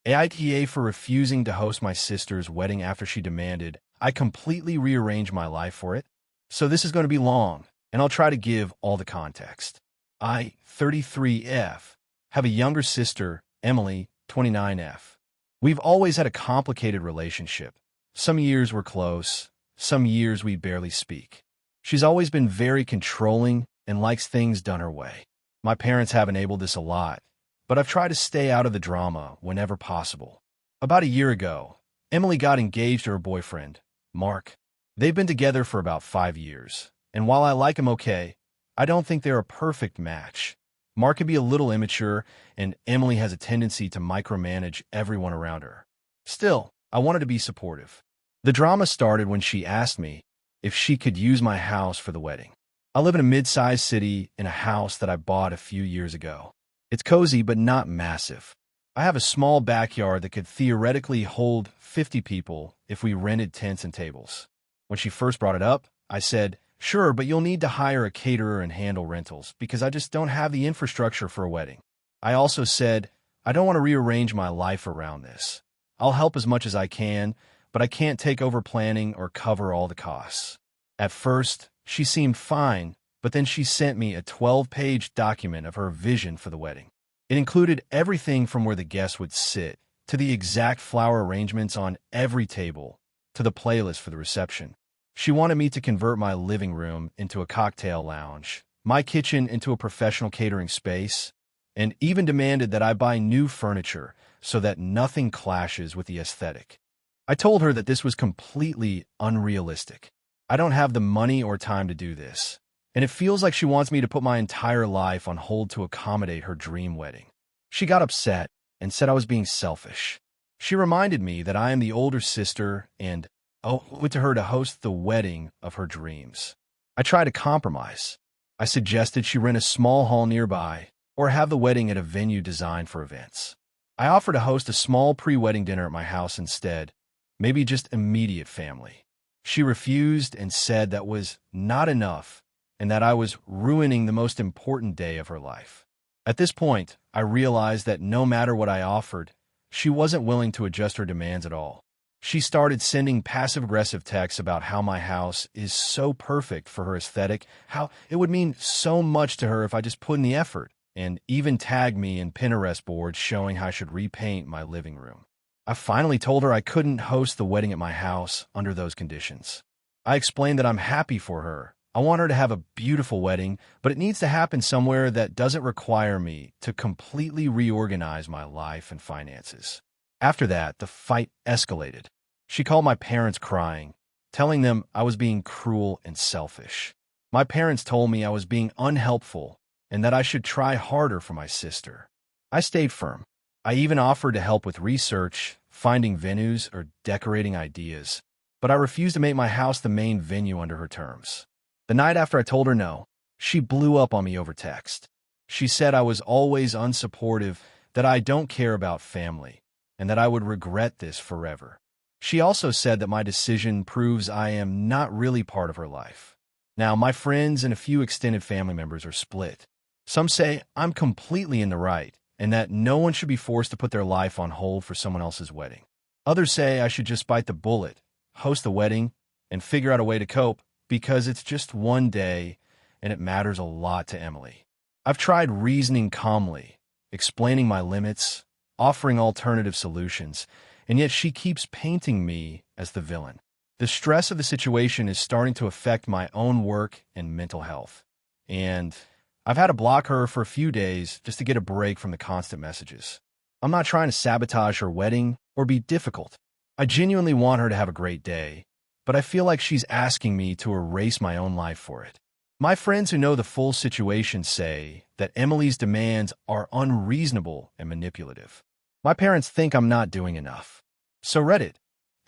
AITA for refusing to host my sister's wedding after she demanded I completely rearrange my life for it. So this is going to be long, and I'll try to give all the context. I, 33F, have a younger sister, Emily, 29F. We've always had a complicated relationship. Some years we're close, some years we barely speak. She's always been very controlling and likes things done her way. My parents have enabled this a lot, but I've tried to stay out of the drama whenever possible. About a year ago, Emily got engaged to her boyfriend, Mark. They've been together for about 5 years, and while I like him okay, I don't think they're a perfect match. Mark can be a little immature, and Emily has a tendency to micromanage everyone around her. Still, I wanted to be supportive. The drama started when she asked me if she could use my house for the wedding. I live in a mid-sized city in a house that I bought a few years ago. It's cozy but not massive. I have a small backyard that could theoretically hold 50 people if we rented tents and tables. When she first brought it up, I said, "Sure, but you'll need to hire a caterer and handle rentals because I just don't have the infrastructure for a wedding." I also said, "I don't want to rearrange my life around this. I'll help as much as I can, but I can't take over planning or cover all the costs." At first, she seemed fine, but then she sent me a 12-page document of her vision for the wedding. It included everything from where the guests would sit, to the exact flower arrangements on every table, to the playlist for the reception. She wanted me to convert my living room into a cocktail lounge, my kitchen into a professional catering space, and even demanded that I buy new furniture so that nothing clashes with the aesthetic. I told her that this was completely unrealistic. I don't have the money or time to do this, and it feels like she wants me to put my entire life on hold to accommodate her dream wedding. She got upset and said I was being selfish. She reminded me that I am the older sister and owed to her to host the wedding of her dreams. I tried to compromise. I suggested she rent a small hall nearby or have the wedding at a venue designed for events. I offered to host a small pre-wedding dinner at my house instead, maybe just immediate family. She refused and said that was not enough and that I was ruining the most important day of her life. At this point, I realized that no matter what I offered, she wasn't willing to adjust her demands at all. She started sending passive-aggressive texts about how my house is so perfect for her aesthetic, how it would mean so much to her if I just put in the effort, and even tagged me in Pinterest boards showing how I should repaint my living room. I finally told her I couldn't host the wedding at my house under those conditions. I explained that I'm happy for her. I want her to have a beautiful wedding, but it needs to happen somewhere that doesn't require me to completely reorganize my life and finances. After that, the fight escalated. She called my parents crying, telling them I was being cruel and selfish. My parents told me I was being unhelpful and that I should try harder for my sister. I stayed firm. I even offered to help with research, finding venues, or decorating ideas, but I refused to make my house the main venue under her terms. The night after I told her no, she blew up on me over text. She said I was always unsupportive, that I don't care about family, and that I would regret this forever. She also said that my decision proves I am not really part of her life. Now, my friends and a few extended family members are split. Some say I'm completely in the right, and that no one should be forced to put their life on hold for someone else's wedding. Others say I should just bite the bullet, host the wedding, and figure out a way to cope, because it's just one day and it matters a lot to Emily. I've tried reasoning calmly, explaining my limits, offering alternative solutions, and yet she keeps painting me as the villain. The stress of the situation is starting to affect my own work and mental health, and I've had to block her for a few days just to get a break from the constant messages. I'm not trying to sabotage her wedding or be difficult. I genuinely want her to have a great day, but I feel like she's asking me to erase my own life for it. My friends who know the full situation say that Emily's demands are unreasonable and manipulative. My parents think I'm not doing enough. So Reddit,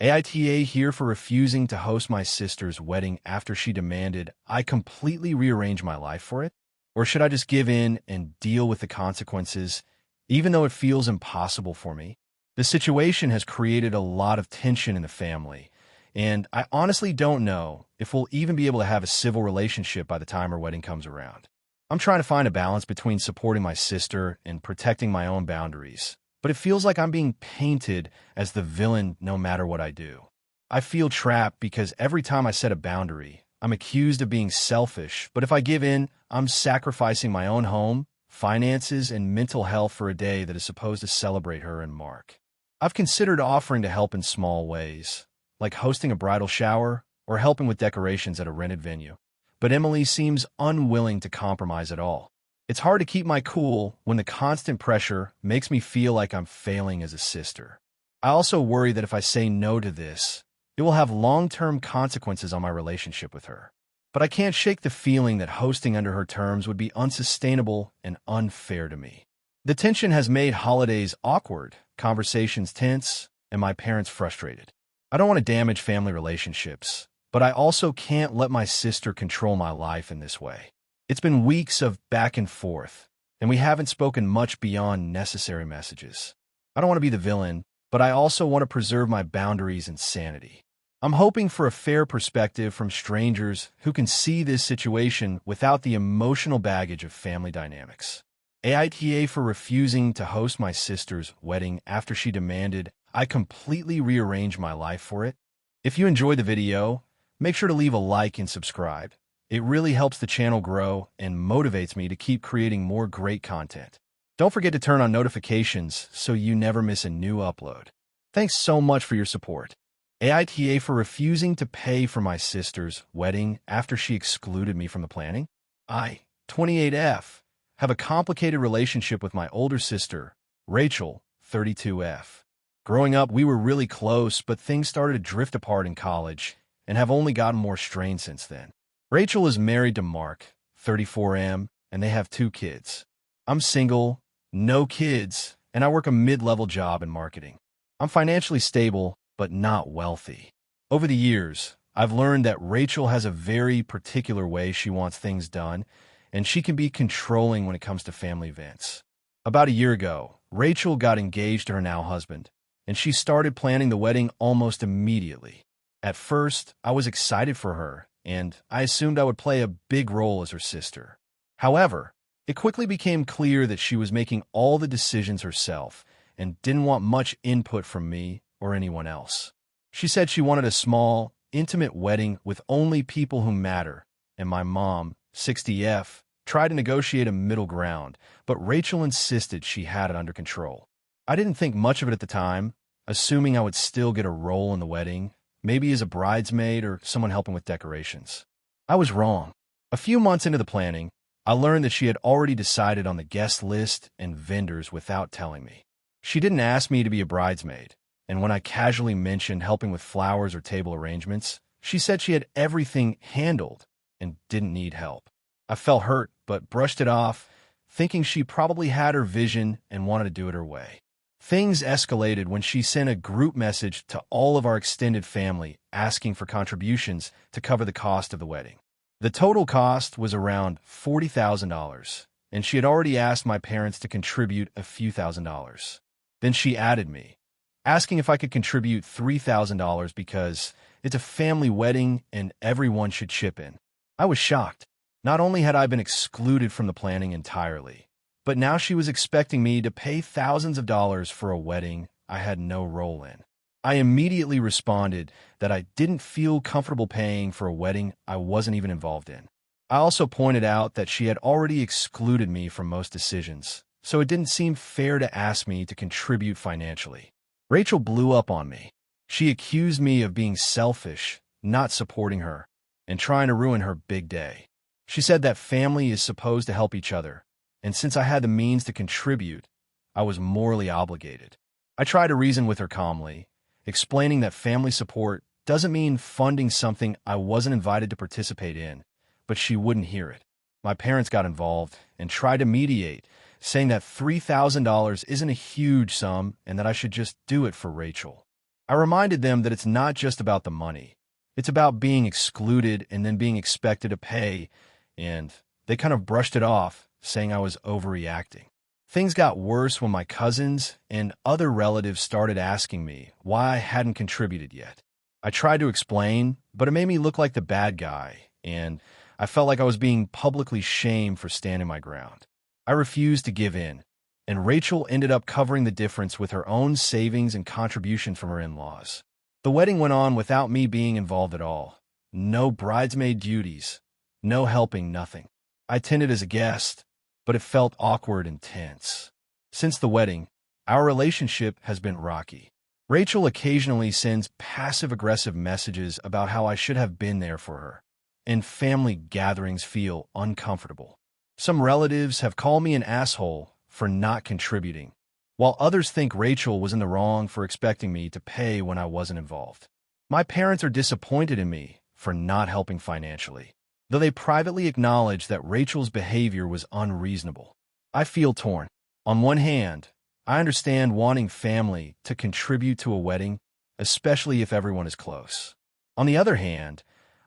AITA here for refusing to host my sister's wedding after she demanded I completely rearrange my life for it? Or should I just give in and deal with the consequences, even though it feels impossible for me? The situation has created a lot of tension in the family, and I honestly don't know if we'll even be able to have a civil relationship by the time her wedding comes around. I'm trying to find a balance between supporting my sister and protecting my own boundaries, but it feels like I'm being painted as the villain no matter what I do. I feel trapped because every time I set a boundary, I'm accused of being selfish, but if I give in, I'm sacrificing my own home, finances, and mental health for a day that is supposed to celebrate her and Mark. I've considered offering to help in small ways, like hosting a bridal shower or helping with decorations at a rented venue. But Emily seems unwilling to compromise at all. It's hard to keep my cool when the constant pressure makes me feel like I'm failing as a sister. I also worry that if I say no to this, it will have long-term consequences on my relationship with her. But I can't shake the feeling that hosting under her terms would be unsustainable and unfair to me. The tension has made holidays awkward, conversations tense, and my parents frustrated. I don't want to damage family relationships, but I also can't let my sister control my life in this way. It's been weeks of back and forth, and we haven't spoken much beyond necessary messages. I don't want to be the villain, but I also want to preserve my boundaries and sanity. I'm hoping for a fair perspective from strangers who can see this situation without the emotional baggage of family dynamics. AITA for refusing to host my sister's wedding after she demanded I completely rearrange my life for it. If you enjoyed the video, make sure to leave a like and subscribe. It really helps the channel grow and motivates me to keep creating more great content. Don't forget to turn on notifications so you never miss a new upload. Thanks so much for your support. AITA for refusing to pay for my sister's wedding after she excluded me from the planning. I, 28F, have a complicated relationship with my older sister, Rachel, 32F. Growing up, we were really close, but things started to drift apart in college and have only gotten more strained since then. Rachel is married to Mark, 34M, and they have 2 kids. I'm single, no kids, and I work a mid-level job in marketing. I'm financially stable, but not wealthy. Over the years, I've learned that Rachel has a very particular way she wants things done, and she can be controlling when it comes to family events. About a year ago, Rachel got engaged to her now husband, and she started planning the wedding almost immediately. At first, I was excited for her, and I assumed I would play a big role as her sister. However, it quickly became clear that she was making all the decisions herself and didn't want much input from me or anyone else. She said she wanted a small, intimate wedding with only people who matter, and my mom, 60F, tried to negotiate a middle ground, but Rachel insisted she had it under control. I didn't think much of it at the time, assuming I would still get a role in the wedding, maybe as a bridesmaid or someone helping with decorations. I was wrong. A few months into the planning, I learned that she had already decided on the guest list and vendors without telling me. She didn't ask me to be a bridesmaid, and when I casually mentioned helping with flowers or table arrangements, she said she had everything handled and didn't need help. I felt hurt, but brushed it off, thinking she probably had her vision and wanted to do it her way. Things escalated when she sent a group message to all of our extended family asking for contributions to cover the cost of the wedding. The total cost was around $40,000, and she had already asked my parents to contribute a few $1,000s. Then she added me, asking if I could contribute $3,000 because it's a family wedding and everyone should chip in. I was shocked. Not only had I been excluded from the planning entirely, but now she was expecting me to pay thousands of dollars for a wedding I had no role in. I immediately responded that I didn't feel comfortable paying for a wedding I wasn't even involved in. I also pointed out that she had already excluded me from most decisions, so it didn't seem fair to ask me to contribute financially. Rachel blew up on me. She accused me of being selfish, not supporting her, and trying to ruin her big day. She said that family is supposed to help each other, and since I had the means to contribute, I was morally obligated. I tried to reason with her calmly, explaining that family support doesn't mean funding something I wasn't invited to participate in, but she wouldn't hear it. My parents got involved and tried to mediate, saying that $3,000 isn't a huge sum and that I should just do it for Rachel. I reminded them that it's not just about the money. It's about being excluded and then being expected to pay, and they kind of brushed it off, saying I was overreacting. Things got worse when my cousins and other relatives started asking me why I hadn't contributed yet. I tried to explain, but it made me look like the bad guy, and I felt like I was being publicly shamed for standing my ground. I refused to give in, and Rachel ended up covering the difference with her own savings and contribution from her in-laws. The wedding went on without me being involved at all. No bridesmaid duties, no helping, nothing. I attended as a guest, but it felt awkward and tense. Since the wedding, our relationship has been rocky. Rachel occasionally sends passive-aggressive messages about how I should have been there for her, and family gatherings feel uncomfortable. Some relatives have called me an asshole for not contributing, while others think Rachel was in the wrong for expecting me to pay when I wasn't involved. My parents are disappointed in me for not helping financially, though they privately acknowledge that Rachel's behavior was unreasonable. I feel torn. On one hand, I understand wanting family to contribute to a wedding, especially if everyone is close. On the other hand,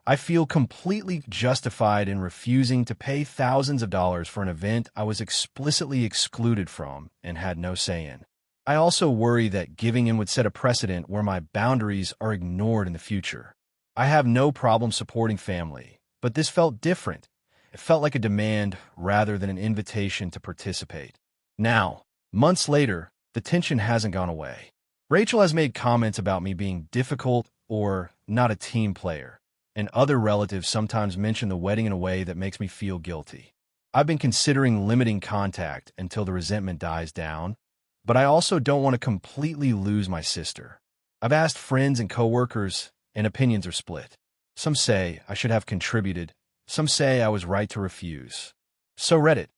I feel completely justified in refusing to pay thousands of dollars for an event I was explicitly excluded from and had no say in. I also worry that giving in would set a precedent where my boundaries are ignored in the future. I have no problem supporting family, but this felt different. It felt like a demand rather than an invitation to participate. Now, months later, the tension hasn't gone away. Rachel has made comments about me being difficult or not a team player, and other relatives sometimes mention the wedding in a way that makes me feel guilty. I've been considering limiting contact until the resentment dies down, but I also don't want to completely lose my sister. I've asked friends and coworkers, and opinions are split. Some say I should have contributed. Some say I was right to refuse. So Reddit,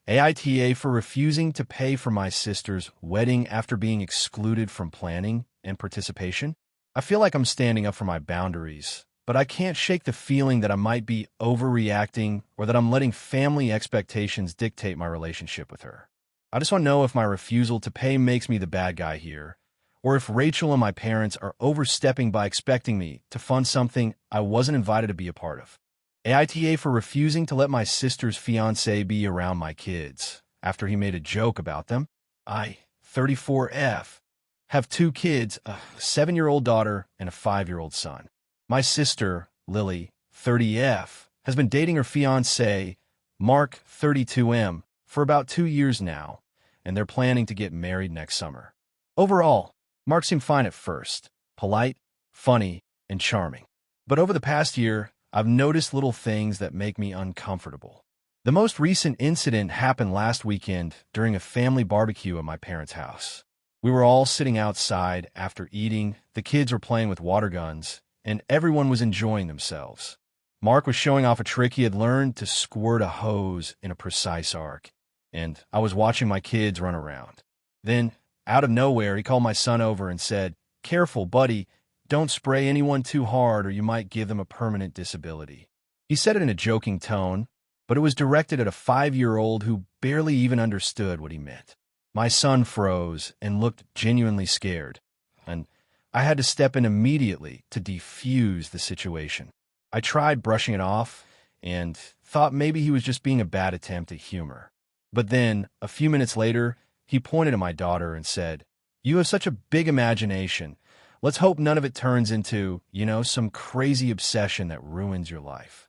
AITA for refusing to pay for my sister's wedding after being excluded from planning and participation. I feel like I'm standing up for my boundaries, but I can't shake the feeling that I might be overreacting or that I'm letting family expectations dictate my relationship with her. I just want to know if my refusal to pay makes me the bad guy here, or if Rachel and my parents are overstepping by expecting me to fund something I wasn't invited to be a part of. AITA for refusing to let my sister's fiancé be around my kids after he made a joke about them. I, 34F, have 2 kids, a 7-year-old daughter and a 5-year-old son. My sister, Lily, 30F, has been dating her fiancé, Mark, 32M, for about 2 years now, and they're planning to get married next summer. Overall, Mark seemed fine at first, polite, funny, and charming. But over the past year, I've noticed little things that make me uncomfortable. The most recent incident happened last weekend during a family barbecue at my parents' house. We were all sitting outside after eating, the kids were playing with water guns, and everyone was enjoying themselves. Mark was showing off a trick he had learned to squirt a hose in a precise arc, and I was watching my kids run around. Then, out of nowhere, he called my son over and said, "Careful, buddy. Don't spray anyone too hard or you might give them a permanent disability." He said it in a joking tone, but it was directed at a 5-year-old who barely even understood what he meant. My son froze and looked genuinely scared, and I had to step in immediately to defuse the situation. I tried brushing it off and thought maybe he was just being a bad attempt at humor. But then, a few minutes later, he pointed at my daughter and said, "You have such a big imagination. Let's hope none of it turns into, some crazy obsession that ruins your life."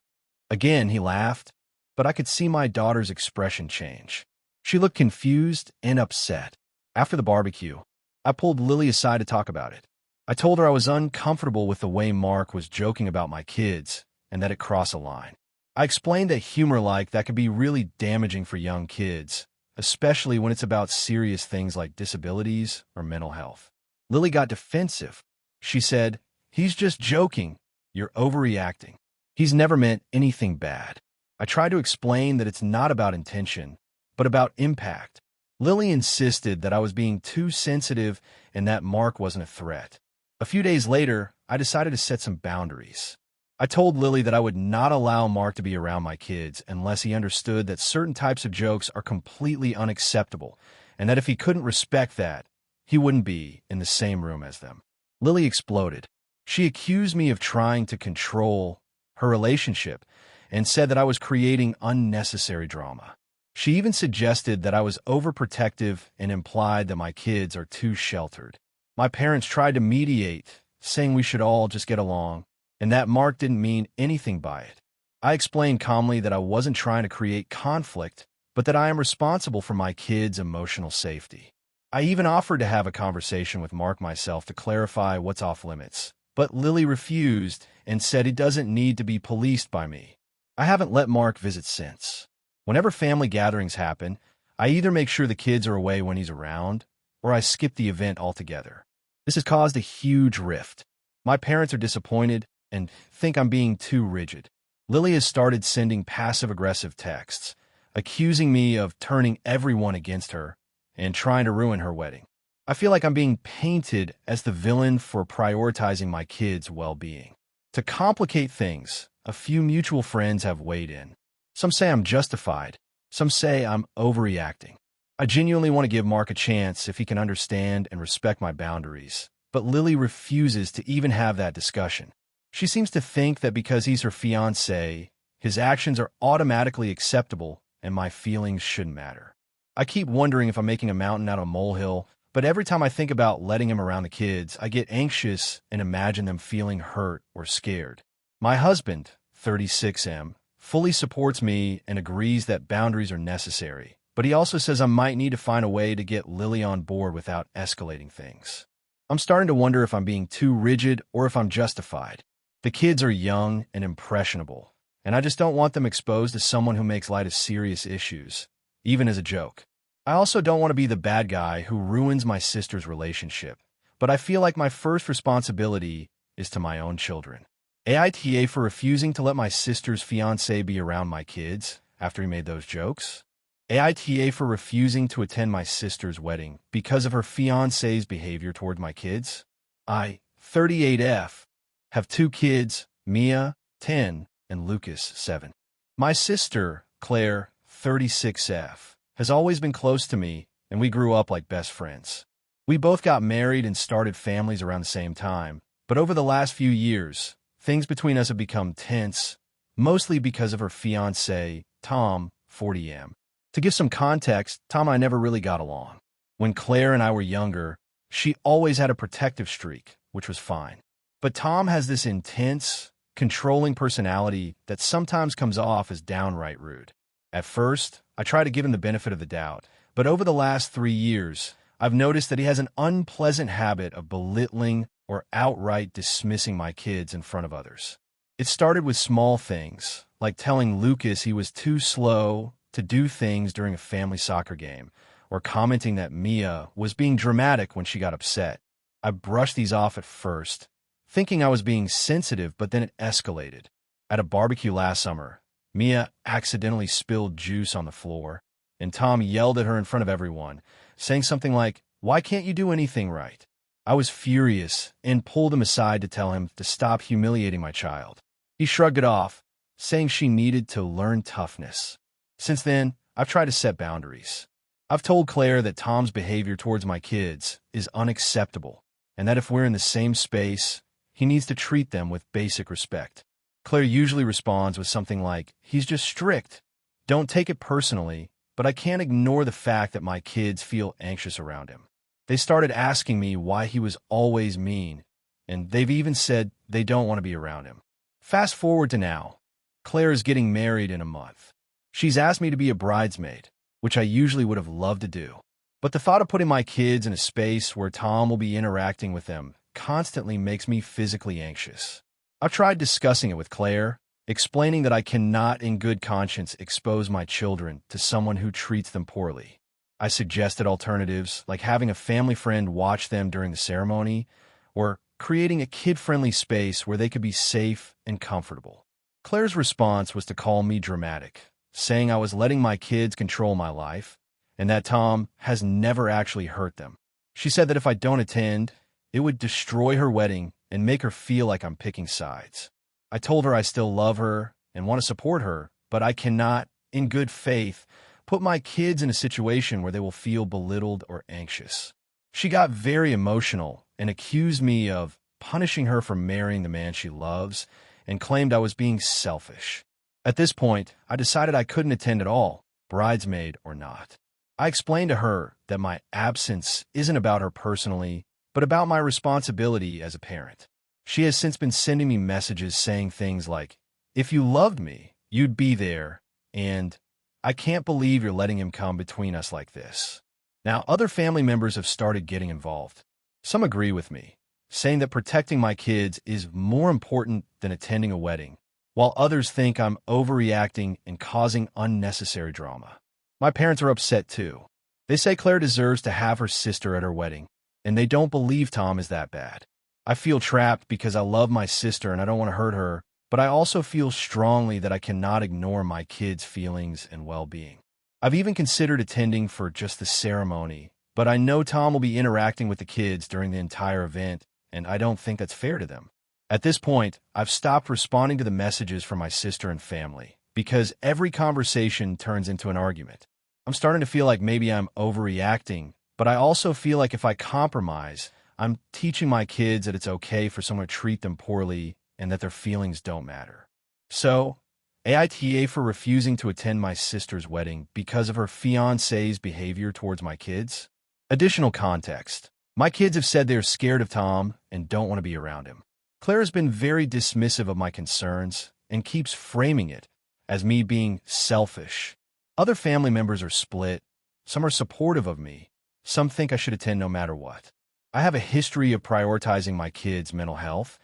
Again, he laughed, but I could see my daughter's expression change. She looked confused and upset. After the barbecue, I pulled Lily aside to talk about it. I told her I was uncomfortable with the way Mark was joking about my kids and that it crossed a line. I explained that humor like that could be really damaging for young kids, especially when it's about serious things like disabilities or mental health. Lily got defensive. She said, "He's just joking. You're overreacting. He's never meant anything bad." I tried to explain that it's not about intention, but about impact. Lily insisted that I was being too sensitive and that Mark wasn't a threat. A few days later, I decided to set some boundaries. I told Lily that I would not allow Mark to be around my kids unless he understood that certain types of jokes are completely unacceptable, and that if he couldn't respect that, he wouldn't be in the same room as them. Lily exploded. She accused me of trying to control her relationship and said that I was creating unnecessary drama. She even suggested that I was overprotective and implied that my kids are too sheltered. My parents tried to mediate, saying we should all just get along, and that Mark didn't mean anything by it. I explained calmly that I wasn't trying to create conflict, but that I am responsible for my kids' emotional safety. I even offered to have a conversation with Mark myself to clarify what's off limits, but Lily refused and said he doesn't need to be policed by me. I haven't let Mark visit since. Whenever family gatherings happen, I either make sure the kids are away when he's around, or I skip the event altogether. This has caused a huge rift. My parents are disappointed and think I'm being too rigid. Lily has started sending passive-aggressive texts, accusing me of turning everyone against her and trying to ruin her wedding. I feel like I'm being painted as the villain for prioritizing my kids' well-being. To complicate things, a few mutual friends have weighed in. Some say I'm justified. Some say I'm overreacting. I genuinely want to give Mark a chance if he can understand and respect my boundaries, but Lily refuses to even have that discussion. She seems to think that because he's her fiancé, his actions are automatically acceptable and my feelings shouldn't matter. I keep wondering if I'm making a mountain out of a molehill, but every time I think about letting him around the kids, I get anxious and imagine them feeling hurt or scared. My husband, 36M, fully supports me and agrees that boundaries are necessary, but he also says I might need to find a way to get Lily on board without escalating things. I'm starting to wonder if I'm being too rigid or if I'm justified. The kids are young and impressionable, and I just don't want them exposed to someone who makes light of serious issues, even as a joke. I also don't want to be the bad guy who ruins my sister's relationship, but I feel like my first responsibility is to my own children. AITA for refusing to let my sister's fiancé be around my kids after he made those jokes. AITA for refusing to attend my sister's wedding because of her fiancé's behavior toward my kids. I, 38F, have 2 kids, Mia, 10, and Lucas, 7. My sister, Claire, 36F, has always been close to me, and we grew up like best friends. We both got married and started families around the same time, but over the last few years, things between us have become tense, mostly because of her fiancé, Tom, 40M. To give some context, Tom and I never really got along. When Claire and I were younger, she always had a protective streak, which was fine. But Tom has this intense, controlling personality that sometimes comes off as downright rude. At first, I try to give him the benefit of the doubt, but over the last 3 years, I've noticed that he has an unpleasant habit of belittling or outright dismissing my kids in front of others. It started with small things, like telling Lucas he was too slow to do things during a family soccer game, or commenting that Mia was being dramatic when she got upset. I brushed these off at first, thinking I was being sensitive, but then it escalated. At a barbecue last summer, Mia accidentally spilled juice on the floor, and Tom yelled at her in front of everyone, saying something like, "Why can't you do anything right?" I was furious and pulled him aside to tell him to stop humiliating my child. He shrugged it off, saying she needed to learn toughness. Since then, I've tried to set boundaries. I've told Claire that Tom's behavior towards my kids is unacceptable, and that if we're in the same space, he needs to treat them with basic respect. Claire usually responds with something like, "He's just strict. Don't take it personally," but I can't ignore the fact that my kids feel anxious around him. They started asking me why he was always mean, and they've even said they don't want to be around him. Fast forward to now. Claire is getting married in a month. She's asked me to be a bridesmaid, which I usually would have loved to do. But the thought of putting my kids in a space where Tom will be interacting with them constantly makes me physically anxious. I've tried discussing it with Claire, explaining that I cannot in good conscience expose my children to someone who treats them poorly. I suggested alternatives like having a family friend watch them during the ceremony, or creating a kid-friendly space where they could be safe and comfortable. Claire's response was to call me dramatic, saying I was letting my kids control my life, and that Tom has never actually hurt them. She said that if I don't attend, it would destroy her wedding and make her feel like I'm picking sides. I told her I still love her and want to support her, but I cannot, in good faith, put my kids in a situation where they will feel belittled or anxious. She got very emotional and accused me of punishing her for marrying the man she loves and claimed I was being selfish. At this point, I decided I couldn't attend at all, bridesmaid or not. I explained to her that my absence isn't about her personally, but about my responsibility as a parent. She has since been sending me messages saying things like, "If you loved me, you'd be there," and I can't believe you're letting him come between us like this. Now, other family members have started getting involved. Some agree with me, saying that protecting my kids is more important than attending a wedding, while others think I'm overreacting and causing unnecessary drama. My parents are upset too. They say Claire deserves to have her sister at her wedding, and they don't believe Tom is that bad. I feel trapped because I love my sister and I don't want to hurt her, but I also feel strongly that I cannot ignore my kids' feelings and well-being. I've even considered attending for just the ceremony, but I know Tom will be interacting with the kids during the entire event, and I don't think that's fair to them. At this point, I've stopped responding to the messages from my sister and family, because every conversation turns into an argument. I'm starting to feel like maybe I'm overreacting, but I also feel like if I compromise, I'm teaching my kids that it's okay for someone to treat them poorly and that their feelings don't matter. So, AITA for refusing to attend my sister's wedding because of her fiancé's behavior towards my kids? Additional context. My kids have said they're scared of Tom and don't want to be around him. Claire has been very dismissive of my concerns and keeps framing it as me being selfish. Other family members are split. Some are supportive of me. Some think I should attend no matter what. I have a history of prioritizing my kids' mental health,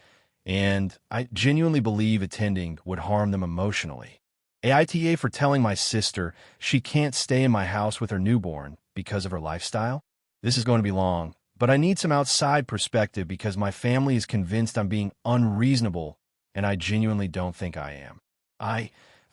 and I genuinely believe attending would harm them emotionally. AITA for telling my sister she can't stay in my house with her newborn because of her lifestyle? This is going to be long, but I need some outside perspective because my family is convinced I'm being unreasonable, and I genuinely don't think I am. I,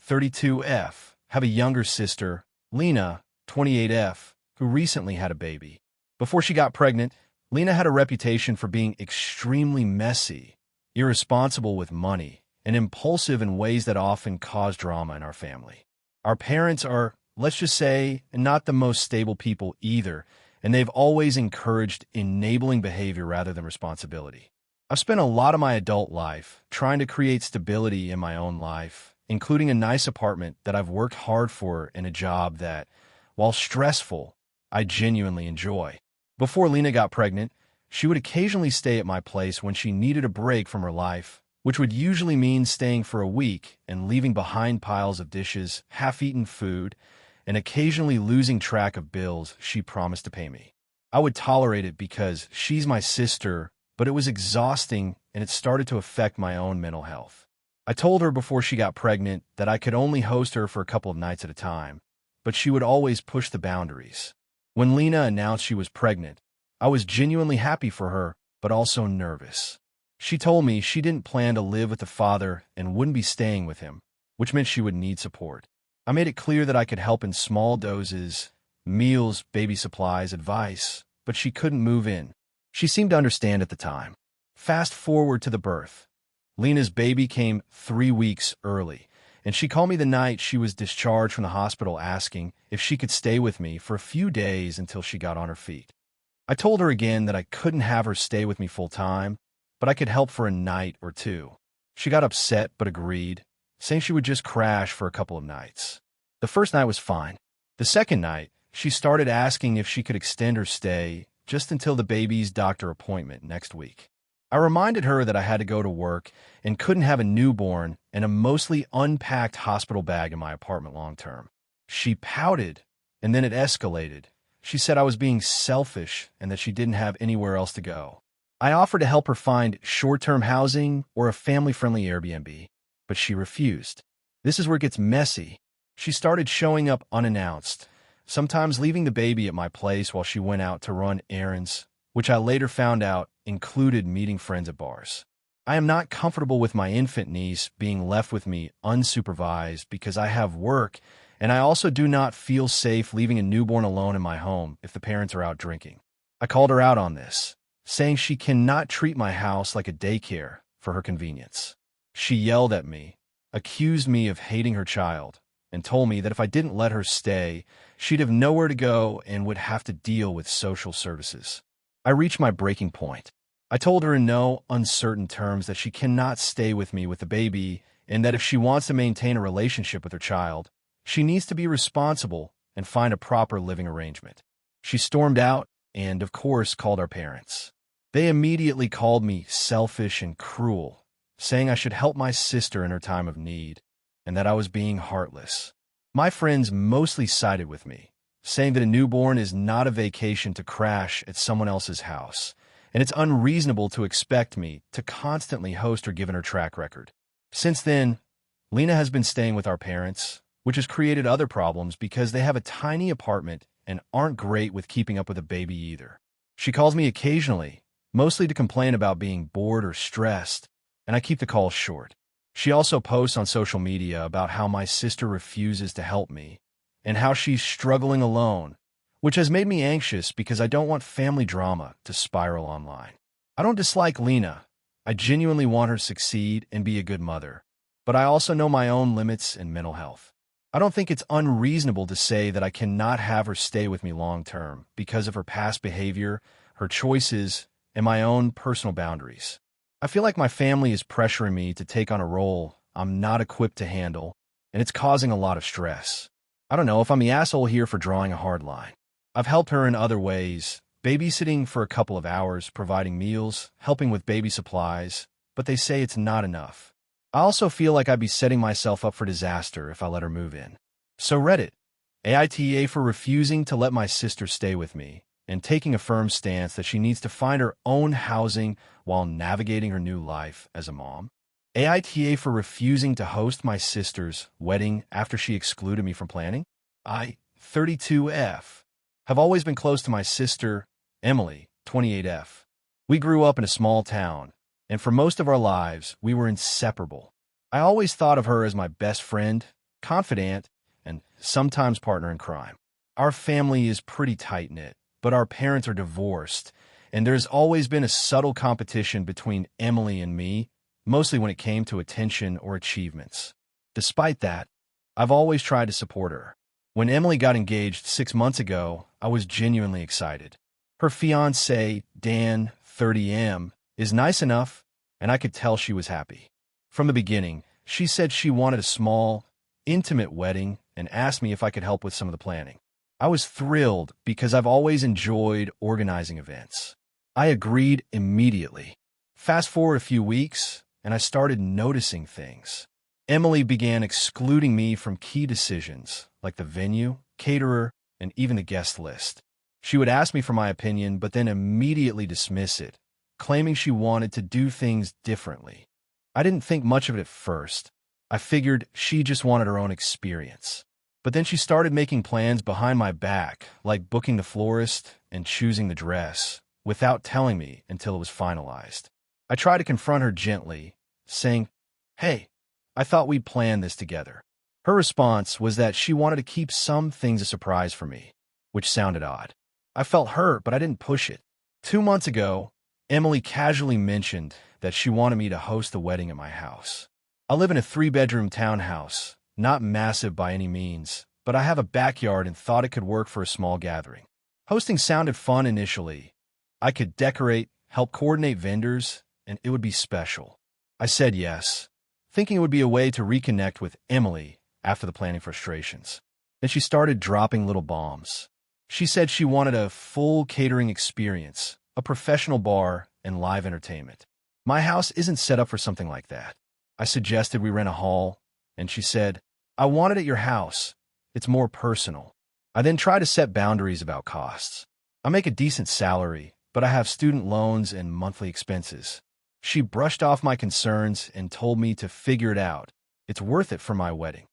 32F, have a younger sister, Lena, 28F, who recently had a baby. Before she got pregnant, Lena had a reputation for being extremely messy, irresponsible with money, and impulsive in ways that often cause drama in our family. Our parents are, let's just say, not the most stable people either, and they've always encouraged enabling behavior rather than responsibility. I've spent a lot of my adult life trying to create stability in my own life, including a nice apartment that I've worked hard for and a job that, while stressful, I genuinely enjoy. Before Lena got pregnant, she would occasionally stay at my place when she needed a break from her life, which would usually mean staying for a week and leaving behind piles of dishes, half-eaten food, and occasionally losing track of bills she promised to pay me. I would tolerate it because she's my sister, but it was exhausting and it started to affect my own mental health. I told her before she got pregnant that I could only host her for a couple of nights at a time, but she would always push the boundaries. When Lena announced she was pregnant, I was genuinely happy for her, but also nervous. She told me she didn't plan to live with the father and wouldn't be staying with him, which meant she would need support. I made it clear that I could help in small doses, meals, baby supplies, advice, but she couldn't move in. She seemed to understand at the time. Fast forward to the birth. Lena's baby came 3 weeks early, and she called me the night she was discharged from the hospital asking if she could stay with me for a few days until she got on her feet. I told her again that I couldn't have her stay with me full time, but I could help for a night or two. She got upset but agreed, saying she would just crash for a couple of nights. The first night was fine. The second night, she started asking if she could extend her stay just until the baby's doctor appointment next week. I reminded her that I had to go to work and couldn't have a newborn and a mostly unpacked hospital bag in my apartment long term. She pouted, and then it escalated. She said I was being selfish and that she didn't have anywhere else to go. I offered to help her find short-term housing or a family-friendly Airbnb, but she refused. This is where it gets messy. She started showing up unannounced, sometimes leaving the baby at my place while she went out to run errands, which I later found out included meeting friends at bars. I am not comfortable with my infant niece being left with me unsupervised because I have work, and I also do not feel safe leaving a newborn alone in my home if the parents are out drinking. I called her out on this, saying she cannot treat my house like a daycare for her convenience. She yelled at me, accused me of hating her child, and told me that if I didn't let her stay, she'd have nowhere to go and would have to deal with social services. I reached my breaking point. I told her in no uncertain terms that she cannot stay with me with the baby and that if she wants to maintain a relationship with her child, she needs to be responsible and find a proper living arrangement. She stormed out and, of course, called our parents. They immediately called me selfish and cruel, saying I should help my sister in her time of need and that I was being heartless. My friends mostly sided with me, saying that a newborn is not a vacation to crash at someone else's house, and it's unreasonable to expect me to constantly host her given her track record. Since then, Lena has been staying with our parents, which has created other problems because they have a tiny apartment and aren't great with keeping up with a baby either. She calls me occasionally, mostly to complain about being bored or stressed, and I keep the calls short. She also posts on social media about how my sister refuses to help me and how she's struggling alone, which has made me anxious because I don't want family drama to spiral online. I don't dislike Lena. I genuinely want her to succeed and be a good mother, but I also know my own limits and mental health. I don't think it's unreasonable to say that I cannot have her stay with me long term because of her past behavior, her choices, and my own personal boundaries. I feel like my family is pressuring me to take on a role I'm not equipped to handle, and it's causing a lot of stress. I don't know if I'm the asshole here for drawing a hard line. I've helped her in other ways, babysitting for a couple of hours, providing meals, helping with baby supplies, but they say it's not enough. I also feel like I'd be setting myself up for disaster if I let her move in. So Reddit, AITA for refusing to let my sister stay with me and taking a firm stance that she needs to find her own housing while navigating her new life as a mom. AITA for refusing to host my sister's wedding after she excluded me from planning. I, 32F, have always been close to my sister, Emily, 28F. We grew up in a small town, and for most of our lives, we were inseparable. I always thought of her as my best friend, confidant, and sometimes partner in crime. Our family is pretty tight-knit, but our parents are divorced, and there's always been a subtle competition between Emily and me, mostly when it came to attention or achievements. Despite that, I've always tried to support her. When Emily got engaged 6 months ago, I was genuinely excited. Her fiancé, Dan, 30M, is nice enough, and I could tell she was happy. From the beginning, she said she wanted a small, intimate wedding and asked me if I could help with some of the planning. I was thrilled because I've always enjoyed organizing events. I agreed immediately. Fast forward a few weeks, and I started noticing things. Emily began excluding me from key decisions, like the venue, caterer, and even the guest list. She would ask me for my opinion, but then immediately dismiss it, claiming she wanted to do things differently. I didn't think much of it at first. I figured she just wanted her own experience. But then she started making plans behind my back, like booking the florist and choosing the dress, without telling me until it was finalized. I tried to confront her gently, saying, "Hey, I thought we'd plan this together." Her response was that she wanted to keep some things a surprise for me, which sounded odd. I felt hurt, but I didn't push it. 2 months ago, Emily casually mentioned that she wanted me to host a wedding at my house. I live in a 3-bedroom townhouse, not massive by any means, but I have a backyard and thought it could work for a small gathering. Hosting sounded fun initially. I could decorate, help coordinate vendors, and it would be special. I said yes, thinking it would be a way to reconnect with Emily after the planning frustrations. Then she started dropping little bombs. She said she wanted a full catering experience, a professional bar, and live entertainment. My house isn't set up for something like that. I suggested we rent a hall, and she said, "I want it at your house. It's more personal." I then tried to set boundaries about costs. I make a decent salary, but I have student loans and monthly expenses. She brushed off my concerns and told me to figure it out. It's worth it for my wedding.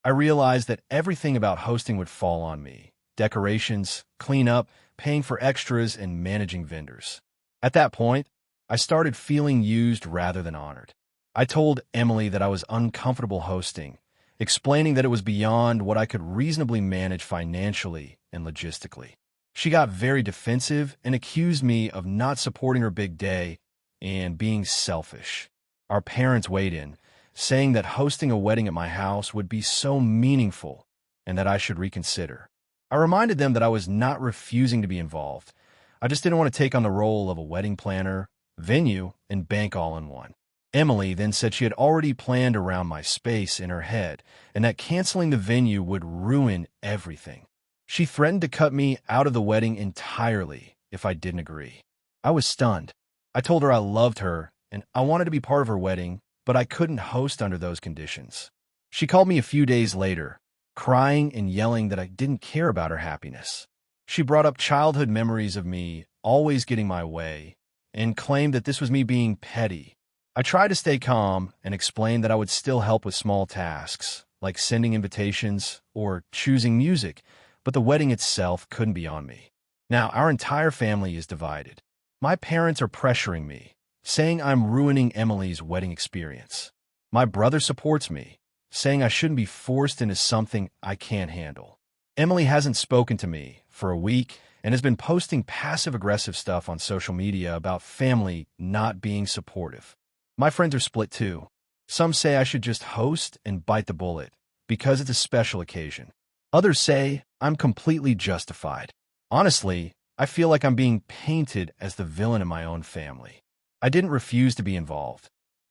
I realized that everything about hosting would fall on me: decorations, cleanup, paying for extras, and managing vendors. At that point, I started feeling used rather than honored. I told Emily that I was uncomfortable hosting, explaining that it was beyond what I could reasonably manage financially and logistically. She got very defensive and accused me of not supporting her big day and being selfish. Our parents weighed in, saying that hosting a wedding at my house would be so meaningful and that I should reconsider. I reminded them that I was not refusing to be involved. I just didn't want to take on the role of a wedding planner, venue, and bank all in one. Emily then said she had already planned around my space in her head and that canceling the venue would ruin everything. She threatened to cut me out of the wedding entirely if I didn't agree. I was stunned. I told her I loved her and I wanted to be part of her wedding, but I couldn't host under those conditions. She called me a few days later, crying and yelling that I didn't care about her happiness. She brought up childhood memories of me always getting my way and claimed that this was me being petty. I tried to stay calm and explain that I would still help with small tasks, like sending invitations or choosing music, but the wedding itself couldn't be on me. Now, our entire family is divided. My parents are pressuring me, saying I'm ruining Emily's wedding experience. My brother supports me, saying I shouldn't be forced into something I can't handle. Emily hasn't spoken to me for a week and has been posting passive-aggressive stuff on social media about family not being supportive. My friends are split too. Some say I should just host and bite the bullet because it's a special occasion. Others say I'm completely justified. Honestly, I feel like I'm being painted as the villain in my own family. I didn't refuse to be involved.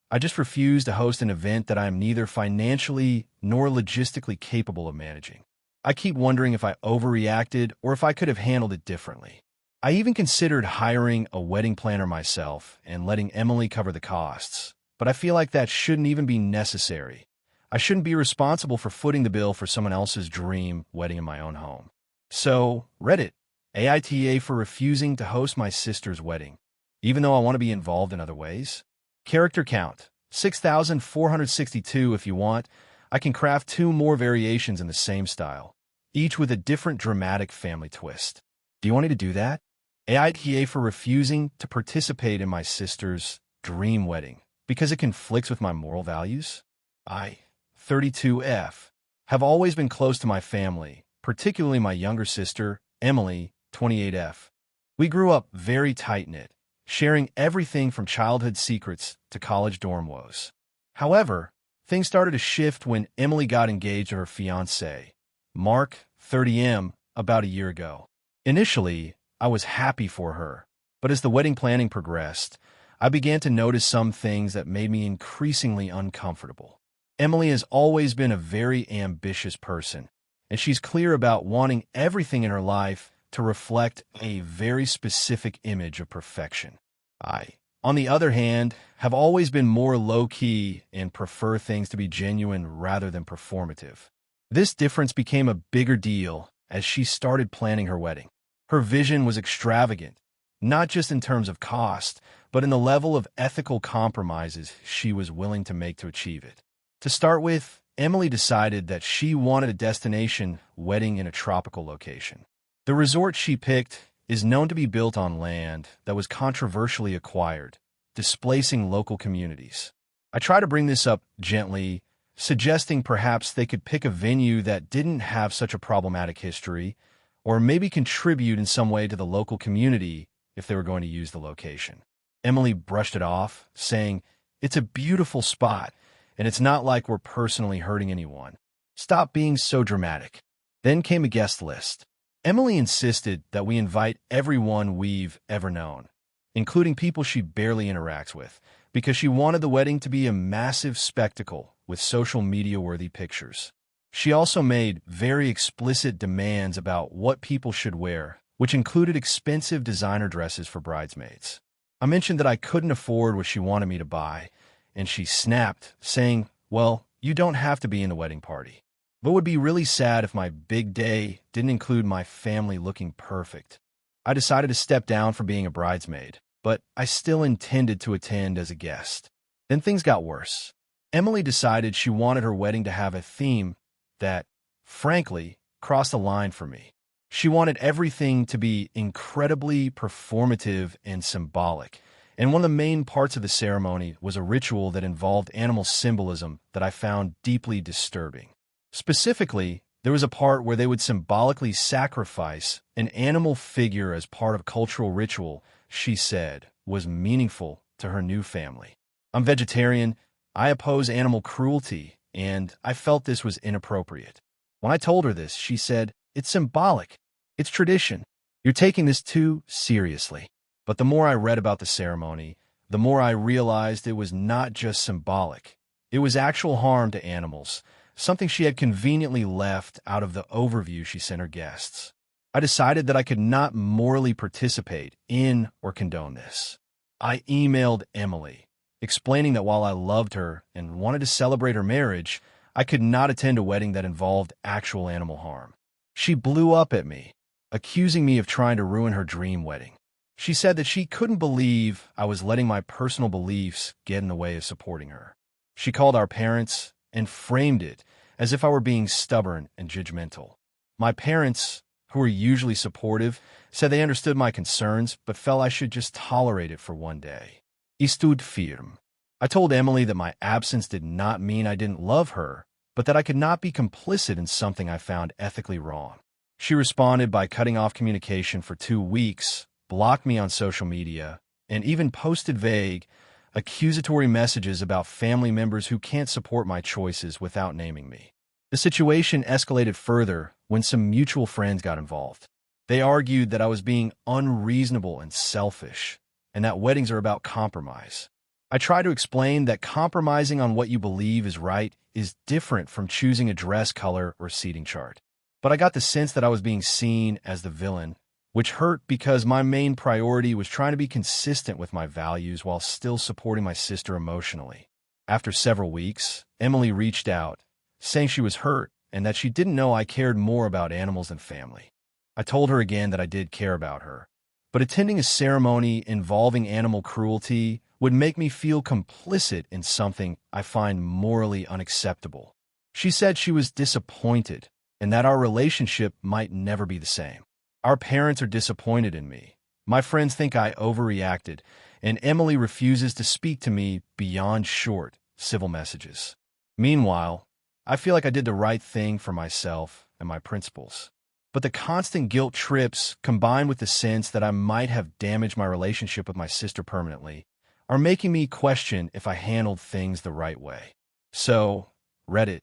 I just refused to host an event that I am neither financially nor logistically capable of managing. I keep wondering if I overreacted or if I could have handled it differently. I even considered hiring a wedding planner myself and letting Emily cover the costs, but I feel like that shouldn't even be necessary. I shouldn't be responsible for footing the bill for someone else's dream wedding in my own home. So, Reddit, AITA for refusing to host my sister's wedding, even though I want to be involved in other ways. Character count, 6,462 if you want. I can craft 2 more variations in the same style, each with a different dramatic family twist. Do you want me to do that? AITA for refusing to participate in my sister's dream wedding because it conflicts with my moral values. I, 32F, have always been close to my family, particularly my younger sister, Emily, 28F. We grew up very tight-knit, sharing everything from childhood secrets to college dorm woes. However, things started to shift when Emily got engaged to her fiancé, Mark, 30M, about a year ago. Initially, I was happy for her, but as the wedding planning progressed, I began to notice some things that made me increasingly uncomfortable. Emily has always been a very ambitious person, and she's clear about wanting everything in her life to reflect a very specific image of perfection. I, on the other hand, have always been more low-key and prefer things to be genuine rather than performative. This difference became a bigger deal as she started planning her wedding. Her vision was extravagant, not just in terms of cost, but in the level of ethical compromises she was willing to make to achieve it. To start with, Emily decided that she wanted a destination wedding in a tropical location. The resort she picked is known to be built on land that was controversially acquired, displacing local communities. I try to bring this up gently, suggesting perhaps they could pick a venue that didn't have such a problematic history, or maybe contribute in some way to the local community if they were going to use the location. Emily brushed it off, saying, "It's a beautiful spot, and it's not like we're personally hurting anyone. Stop being so dramatic." Then came a guest list. Emily insisted that we invite everyone we've ever known, including people she barely interacts with, because she wanted the wedding to be a massive spectacle with social media-worthy pictures. She also made very explicit demands about what people should wear, which included expensive designer dresses for bridesmaids. I mentioned that I couldn't afford what she wanted me to buy, and she snapped, saying, "Well, you don't have to be in the wedding party. But it would be really sad if my big day didn't include my family looking perfect." I decided to step down from being a bridesmaid, but I still intended to attend as a guest. Then things got worse. Emily decided she wanted her wedding to have a theme that, frankly, crossed a line for me. She wanted everything to be incredibly performative and symbolic, and one of the main parts of the ceremony was a ritual that involved animal symbolism that I found deeply disturbing. Specifically, there was a part where they would symbolically sacrifice an animal figure as part of cultural ritual she said was meaningful to her new family. I'm vegetarian, I oppose animal cruelty, and I felt this was inappropriate. When I told her this, she said, "It's symbolic. It's tradition. You're taking this too seriously." But the more I read about the ceremony, the more I realized it was not just symbolic. It was actual harm to animals, something she had conveniently left out of the overview she sent her guests. I decided that I could not morally participate in or condone this. I emailed Emily, explaining that while I loved her and wanted to celebrate her marriage, I could not attend a wedding that involved actual animal harm. She blew up at me, accusing me of trying to ruin her dream wedding. She said that she couldn't believe I was letting my personal beliefs get in the way of supporting her. She called our parents and framed it as if I were being stubborn and judgmental. My parents, who were usually supportive, said they understood my concerns but felt I should just tolerate it for one day. Estud firm. I told Emily that my absence did not mean I didn't love her, but that I could not be complicit in something I found ethically wrong. She responded by cutting off communication for 2 weeks, blocked me on social media, and even posted vague, accusatory messages about family members who can't support my choices without naming me. The situation escalated further when some mutual friends got involved. They argued that I was being unreasonable and selfish, and that weddings are about compromise. I try to explain that compromising on what you believe is right is different from choosing a dress color or seating chart. But I got the sense that I was being seen as the villain, which hurt because my main priority was trying to be consistent with my values while still supporting my sister emotionally. After several weeks, Emily reached out, saying she was hurt and that she didn't know I cared more about animals than family. I told her again that I did care about her, but attending a ceremony involving animal cruelty would make me feel complicit in something I find morally unacceptable. She said she was disappointed and that our relationship might never be the same. Our parents are disappointed in me. My friends think I overreacted, and Emily refuses to speak to me beyond short, civil messages. Meanwhile, I feel like I did the right thing for myself and my principles. But the constant guilt trips, combined with the sense that I might have damaged my relationship with my sister permanently, are making me question if I handled things the right way. So, Reddit,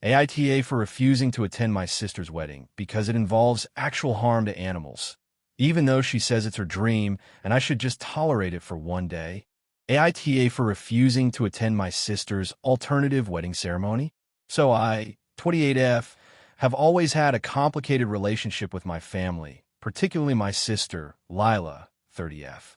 AITA for refusing to attend my sister's wedding because it involves actual harm to animals, even though she says it's her dream and I should just tolerate it for one day. AITA for refusing to attend my sister's alternative wedding ceremony. So I, 28F, have always had a complicated relationship with my family, particularly my sister, Lila, 30F.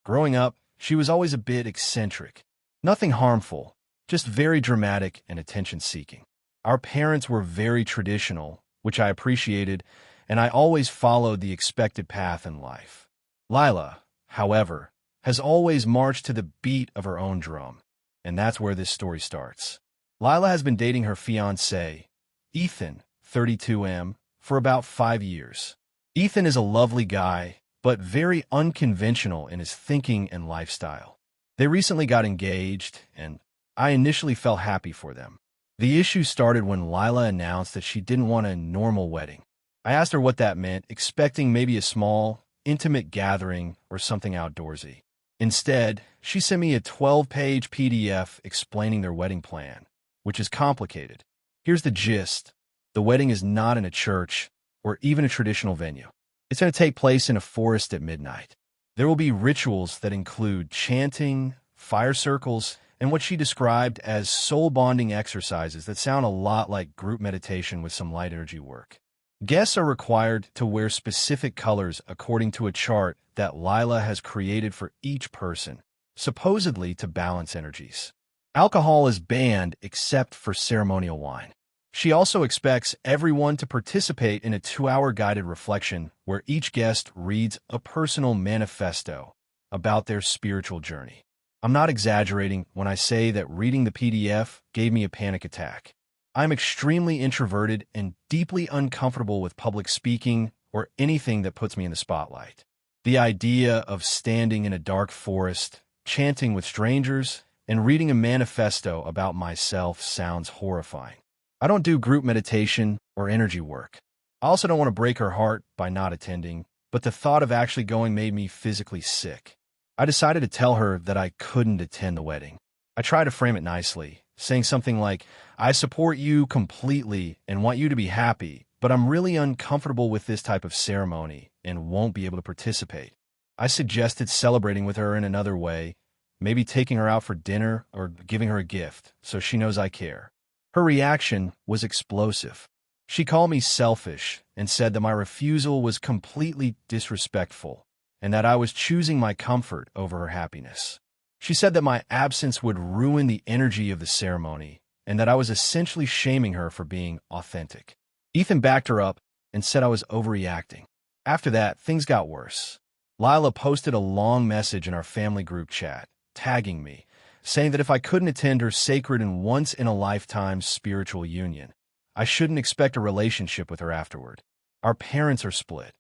Growing up, she was always a bit eccentric. Nothing harmful, just very dramatic and attention-seeking. Our parents were very traditional, which I appreciated, and I always followed the expected path in life. Lila, however, has always marched to the beat of her own drum, and that's where this story starts. Lila has been dating her fiancé, Ethan, 32M, for about 5 years. Ethan is a lovely guy, but very unconventional in his thinking and lifestyle. They recently got engaged, and I initially felt happy for them. The issue started when Lila announced that she didn't want a normal wedding. I asked her what that meant, expecting maybe a small, intimate gathering or something outdoorsy. Instead, she sent me a 12-page PDF explaining their wedding plan, which is complicated. Here's the gist. The wedding is not in a church or even a traditional venue. It's going to take place in a forest at midnight. There will be rituals that include chanting, fire circles, and what she described as soul-bonding exercises that sound a lot like group meditation with some light energy work. Guests are required to wear specific colors according to a chart that Lila has created for each person, supposedly to balance energies. Alcohol is banned except for ceremonial wine. She also expects everyone to participate in a 2-hour guided reflection where each guest reads a personal manifesto about their spiritual journey. I'm not exaggerating when I say that reading the PDF gave me a panic attack. I'm extremely introverted and deeply uncomfortable with public speaking or anything that puts me in the spotlight. The idea of standing in a dark forest, chanting with strangers, and reading a manifesto about myself sounds horrifying. I don't do group meditation or energy work. I also don't want to break her heart by not attending, but the thought of actually going made me physically sick. I decided to tell her that I couldn't attend the wedding. I tried to frame it nicely, saying something like, I support you completely and want you to be happy, but I'm really uncomfortable with this type of ceremony and won't be able to participate. I suggested celebrating with her in another way, maybe taking her out for dinner or giving her a gift so she knows I care. Her reaction was explosive. She called me selfish and said that my refusal was completely disrespectful and that I was choosing my comfort over her happiness. She said that my absence would ruin the energy of the ceremony and that I was essentially shaming her for being authentic. Ethan backed her up and said I was overreacting. After that, things got worse. Lila posted a long message in our family group chat, tagging me, saying that if I couldn't attend her sacred and once-in-a-lifetime spiritual union, I shouldn't expect a relationship with her afterward. Our parents are split.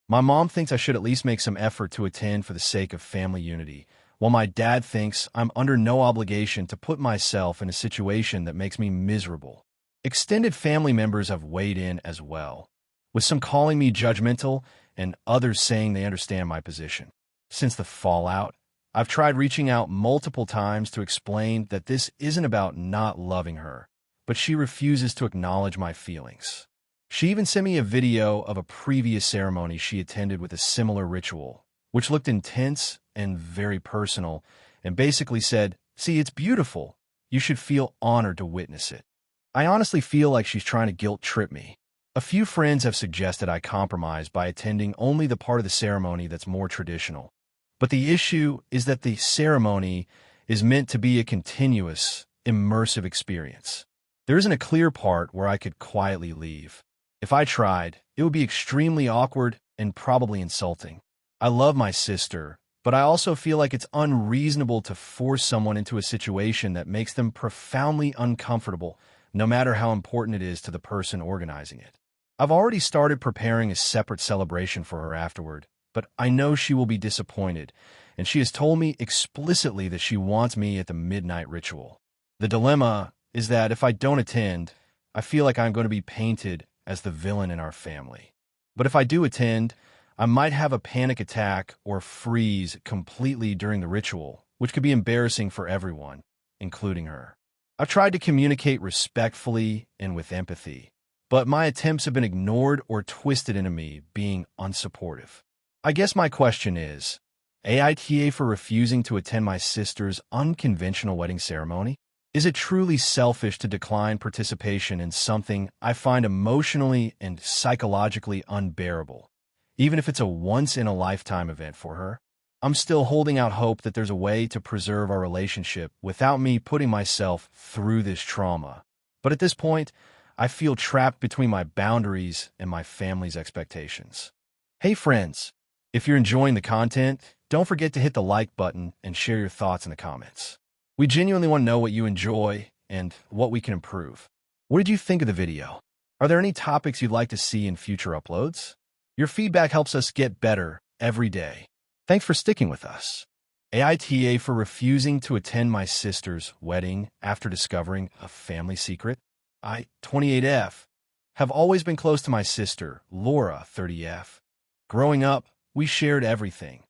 My mom thinks I should at least make some effort to attend for the sake of family unity, while my dad thinks I'm under no obligation to put myself in a situation that makes me miserable. Extended family members have weighed in as well, with some calling me judgmental and others saying they understand my position. Since the fallout, I've tried reaching out multiple times to explain that this isn't about not loving her, but she refuses to acknowledge my feelings. She even sent me a video of a previous ceremony she attended with a similar ritual, which looked intense and very personal, and basically said, "See, it's beautiful. You should feel honored to witness it." I honestly feel like she's trying to guilt-trip me. A few friends have suggested I compromise by attending only the part of the ceremony that's more traditional. But the issue is that the ceremony is meant to be a continuous, immersive experience. There isn't a clear part where I could quietly leave. If I tried, it would be extremely awkward and probably insulting. I love my sister, but I also feel like it's unreasonable to force someone into a situation that makes them profoundly uncomfortable, no matter how important it is to the person organizing it. I've already started preparing a separate celebration for her afterward, but I know she will be disappointed, and she has told me explicitly that she wants me at the midnight ritual. The dilemma is that if I don't attend, I feel like I'm going to be painted as the villain in our family. But if I do attend, I might have a panic attack or freeze completely during the ritual, which could be embarrassing for everyone, including her. I've tried to communicate respectfully and with empathy, but my attempts have been ignored or twisted into me being unsupportive. I guess my question is, AITA for refusing to attend my sister's unconventional wedding ceremony? Is it truly selfish to decline participation in something I find emotionally and psychologically unbearable, even if it's a once-in-a-lifetime event for her? I'm still holding out hope that there's a way to preserve our relationship without me putting myself through this trauma. But at this point, I feel trapped between my boundaries and my family's expectations. Hey friends, if you're enjoying the content, don't forget to hit the like button and share your thoughts in the comments. We genuinely want to know what you enjoy and what we can improve. What did you think of the video? Are there any topics you'd like to see in future uploads? Your feedback helps us get better every day. Thanks for sticking with us. AITA for refusing to attend my sister's wedding after discovering a family secret. I, 28F, have always been close to my sister, Laura, 30F. Growing up, we shared everything.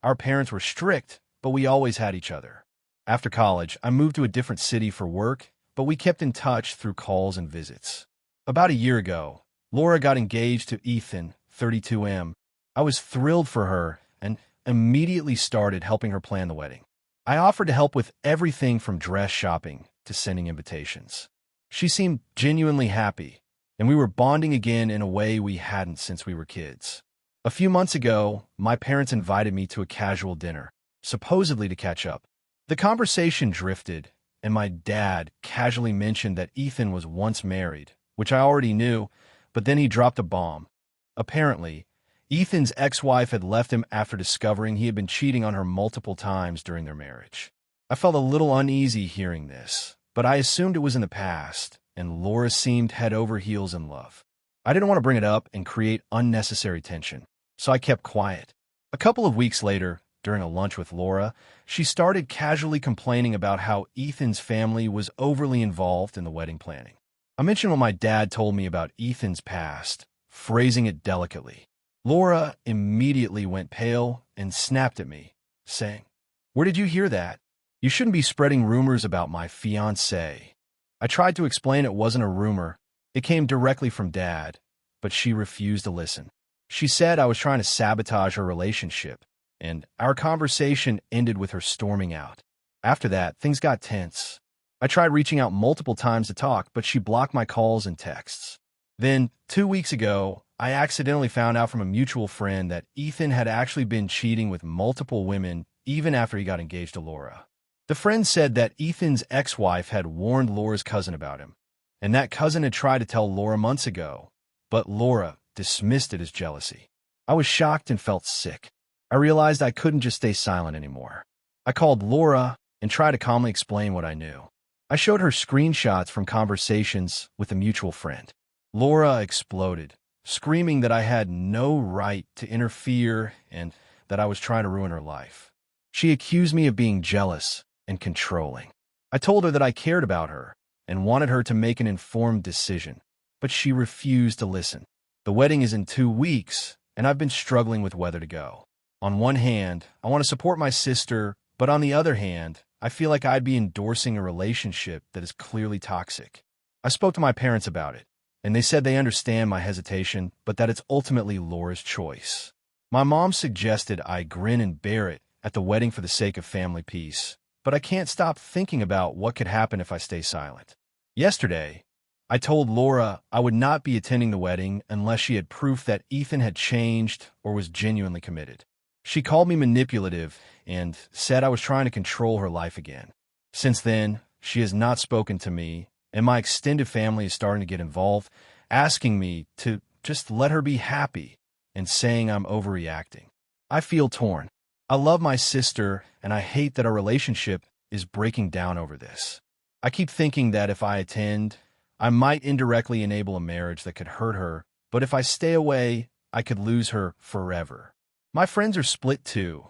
Our parents were strict, but we always had each other. After college, I moved to a different city for work, but we kept in touch through calls and visits. About a year ago, Laura got engaged to Ethan, 32M. I was thrilled for her and immediately started helping her plan the wedding. I offered to help with everything from dress shopping to sending invitations. She seemed genuinely happy, and we were bonding again in a way we hadn't since we were kids. A few months ago, my parents invited me to a casual dinner, supposedly to catch up. The conversation drifted, and my dad casually mentioned that Ethan was once married, which I already knew, but then he dropped a bomb. Apparently, Ethan's ex-wife had left him after discovering he had been cheating on her multiple times during their marriage. I felt a little uneasy hearing this, but I assumed it was in the past, and Laura seemed head over heels in love. I didn't want to bring it up and create unnecessary tension, so I kept quiet. A couple of weeks later, during a lunch with Laura, she started casually complaining about how Ethan's family was overly involved in the wedding planning. I mentioned what my dad told me about Ethan's past, phrasing it delicately. Laura immediately went pale and snapped at me, saying, "Where did you hear that? You shouldn't be spreading rumors about my fiancé." I tried to explain it wasn't a rumor. It came directly from Dad, but she refused to listen. She said I was trying to sabotage her relationship, and our conversation ended with her storming out. After that, things got tense. I tried reaching out multiple times to talk, but she blocked my calls and texts. Then, 2 weeks ago, I accidentally found out from a mutual friend that Ethan had actually been cheating with multiple women even after he got engaged to Laura. The friend said that Ethan's ex-wife had warned Laura's cousin about him, and that cousin had tried to tell Laura months ago, but Laura dismissed it as jealousy. I was shocked and felt sick. I realized I couldn't just stay silent anymore. I called Laura and tried to calmly explain what I knew. I showed her screenshots from conversations with a mutual friend. Laura exploded, screaming that I had no right to interfere and that I was trying to ruin her life. She accused me of being jealous and controlling. I told her that I cared about her and wanted her to make an informed decision, but she refused to listen. The wedding is in 2 weeks, and I've been struggling with whether to go. On one hand, I want to support my sister, but on the other hand, I feel like I'd be endorsing a relationship that is clearly toxic. I spoke to my parents about it, and they said they understand my hesitation, but that it's ultimately Laura's choice. My mom suggested I grin and bear it at the wedding for the sake of family peace, but I can't stop thinking about what could happen if I stay silent. Yesterday, I told Laura I would not be attending the wedding unless she had proof that Ethan had changed or was genuinely committed. She called me manipulative and said I was trying to control her life again. Since then, she has not spoken to me, and my extended family is starting to get involved, asking me to just let her be happy and saying I'm overreacting. I feel torn. I love my sister, and I hate that our relationship is breaking down over this. I keep thinking that if I attend, I might indirectly enable a marriage that could hurt her, but if I stay away, I could lose her forever. My friends are split too.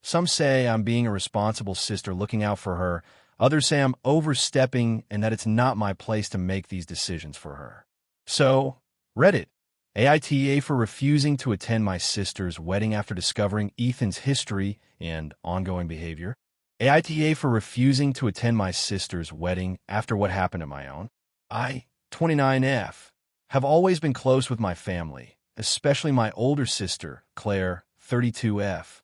Some say I'm being a responsible sister looking out for her. Others say I'm overstepping and that it's not my place to make these decisions for her. So, Reddit. AITA for refusing to attend my sister's wedding after discovering Ethan's history and ongoing behavior. AITA for refusing to attend my sister's wedding after what happened at my own. I, 29F, have always been close with my family, especially my older sister, Claire, 32F.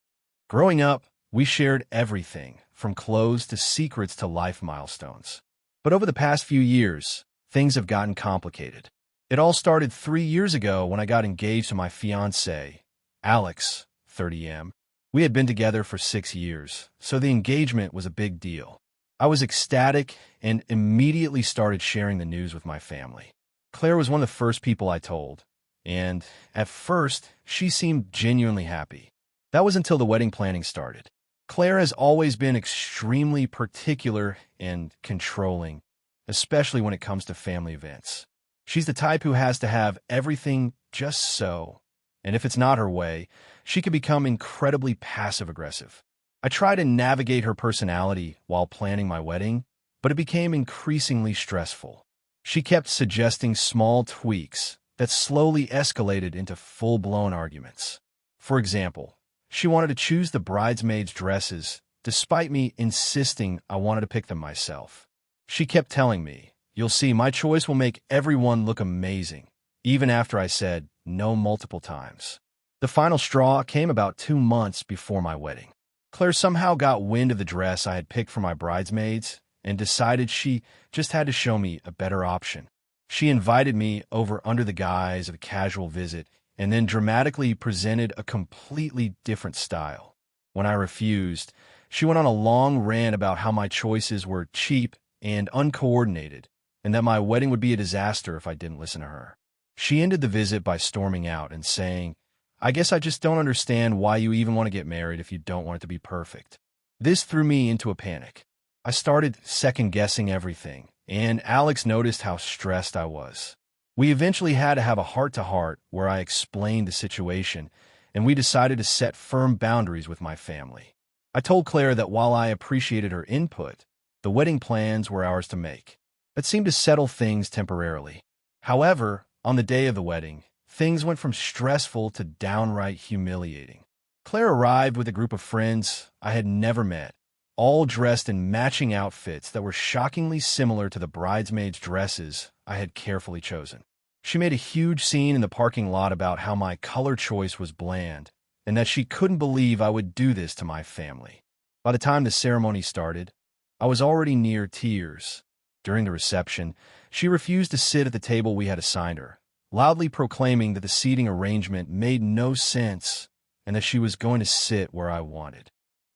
Growing up, we shared everything, from clothes to secrets to life milestones. But over the past few years, things have gotten complicated. It all started 3 years ago when I got engaged to my fiancé, Alex, 30M. We had been together for 6 years, so the engagement was a big deal. I was ecstatic and immediately started sharing the news with my family. Claire was one of the first people I told, and at first, she seemed genuinely happy. That was until the wedding planning started. Claire has always been extremely particular and controlling, especially when it comes to family events. She's the type who has to have everything just so, and if it's not her way, she can become incredibly passive-aggressive. I tried to navigate her personality while planning my wedding, but it became increasingly stressful. She kept suggesting small tweaks that slowly escalated into full-blown arguments. For example, she wanted to choose the bridesmaids' dresses, despite me insisting I wanted to pick them myself. She kept telling me, "You'll see, my choice will make everyone look amazing," even after I said no multiple times. The final straw came about 2 months before my wedding. Claire somehow got wind of the dress I had picked for my bridesmaids and decided she just had to show me a better option. She invited me over under the guise of a casual visit and then dramatically presented a completely different style. When I refused, she went on a long rant about how my choices were cheap and uncoordinated, and that my wedding would be a disaster if I didn't listen to her. She ended the visit by storming out and saying, "I guess I just don't understand why you even want to get married if you don't want it to be perfect." This threw me into a panic. I started second-guessing everything, and Alex noticed how stressed I was. We eventually had to have a heart-to-heart where I explained the situation, and we decided to set firm boundaries with my family. I told Claire that while I appreciated her input, the wedding plans were ours to make. That seemed to settle things temporarily. However, on the day of the wedding, things went from stressful to downright humiliating. Claire arrived with a group of friends I had never met, all dressed in matching outfits that were shockingly similar to the bridesmaids' dresses I had carefully chosen. She made a huge scene in the parking lot about how my color choice was bland and that she couldn't believe I would do this to my family. By the time the ceremony started, I was already near tears. During the reception, she refused to sit at the table we had assigned her, loudly proclaiming that the seating arrangement made no sense and that she was going to sit where I wanted.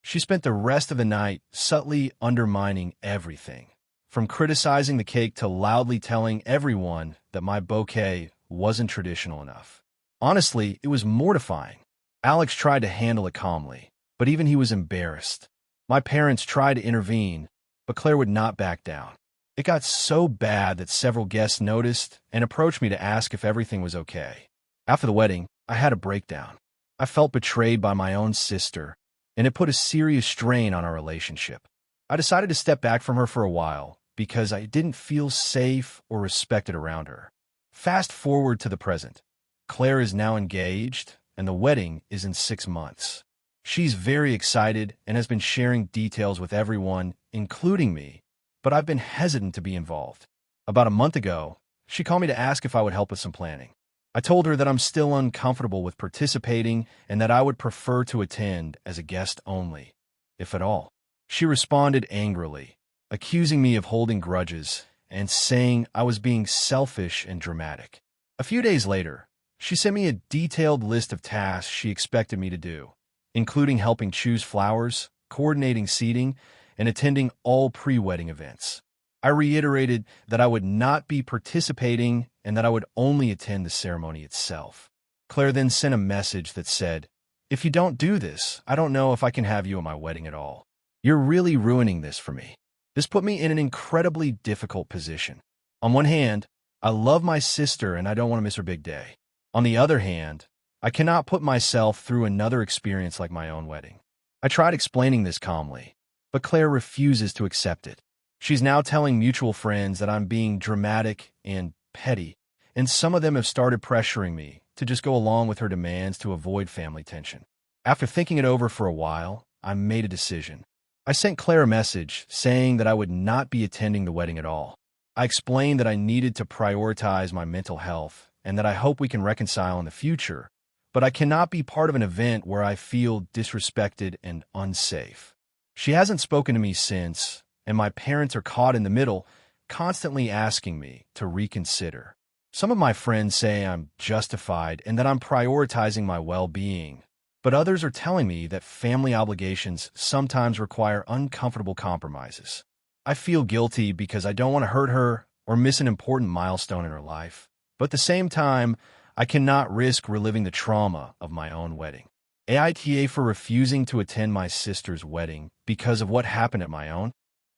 She spent the rest of the night subtly undermining everything, from criticizing the cake to loudly telling everyone that my bouquet wasn't traditional enough. Honestly, it was mortifying. Alex tried to handle it calmly, but even he was embarrassed. My parents tried to intervene, but Claire would not back down. It got so bad that several guests noticed and approached me to ask if everything was okay. After the wedding, I had a breakdown. I felt betrayed by my own sister, and it put a serious strain on our relationship. I decided to step back from her for a while because I didn't feel safe or respected around her. Fast forward to the present. Claire is now engaged, and the wedding is in 6 months. She's very excited and has been sharing details with everyone, including me, but I've been hesitant to be involved. About a month ago, she called me to ask if I would help with some planning. I told her that I'm still uncomfortable with participating and that I would prefer to attend as a guest only, if at all. She responded angrily, accusing me of holding grudges and saying I was being selfish and dramatic. A few days later, she sent me a detailed list of tasks she expected me to do, including helping choose flowers, coordinating seating, and attending all pre-wedding events. I reiterated that I would not be participating and that I would only attend the ceremony itself. Claire then sent a message that said, "If you don't do this, I don't know if I can have you at my wedding at all. You're really ruining this for me." This put me in an incredibly difficult position. On one hand, I love my sister and I don't want to miss her big day. On the other hand, I cannot put myself through another experience like my own wedding. I tried explaining this calmly, but Claire refuses to accept it. She's now telling mutual friends that I'm being dramatic and petty, and some of them have started pressuring me to just go along with her demands to avoid family tension. After thinking it over for a while, I made a decision. I sent Claire a message saying that I would not be attending the wedding at all. I explained that I needed to prioritize my mental health and that I hope we can reconcile in the future, but I cannot be part of an event where I feel disrespected and unsafe. She hasn't spoken to me since, and my parents are caught in the middle, constantly asking me to reconsider. Some of my friends say I'm justified and that I'm prioritizing my well-being, but others are telling me that family obligations sometimes require uncomfortable compromises. I feel guilty because I don't want to hurt her or miss an important milestone in her life, but at the same time, I cannot risk reliving the trauma of my own wedding. AITA for refusing to attend my sister's wedding because of what happened at my own.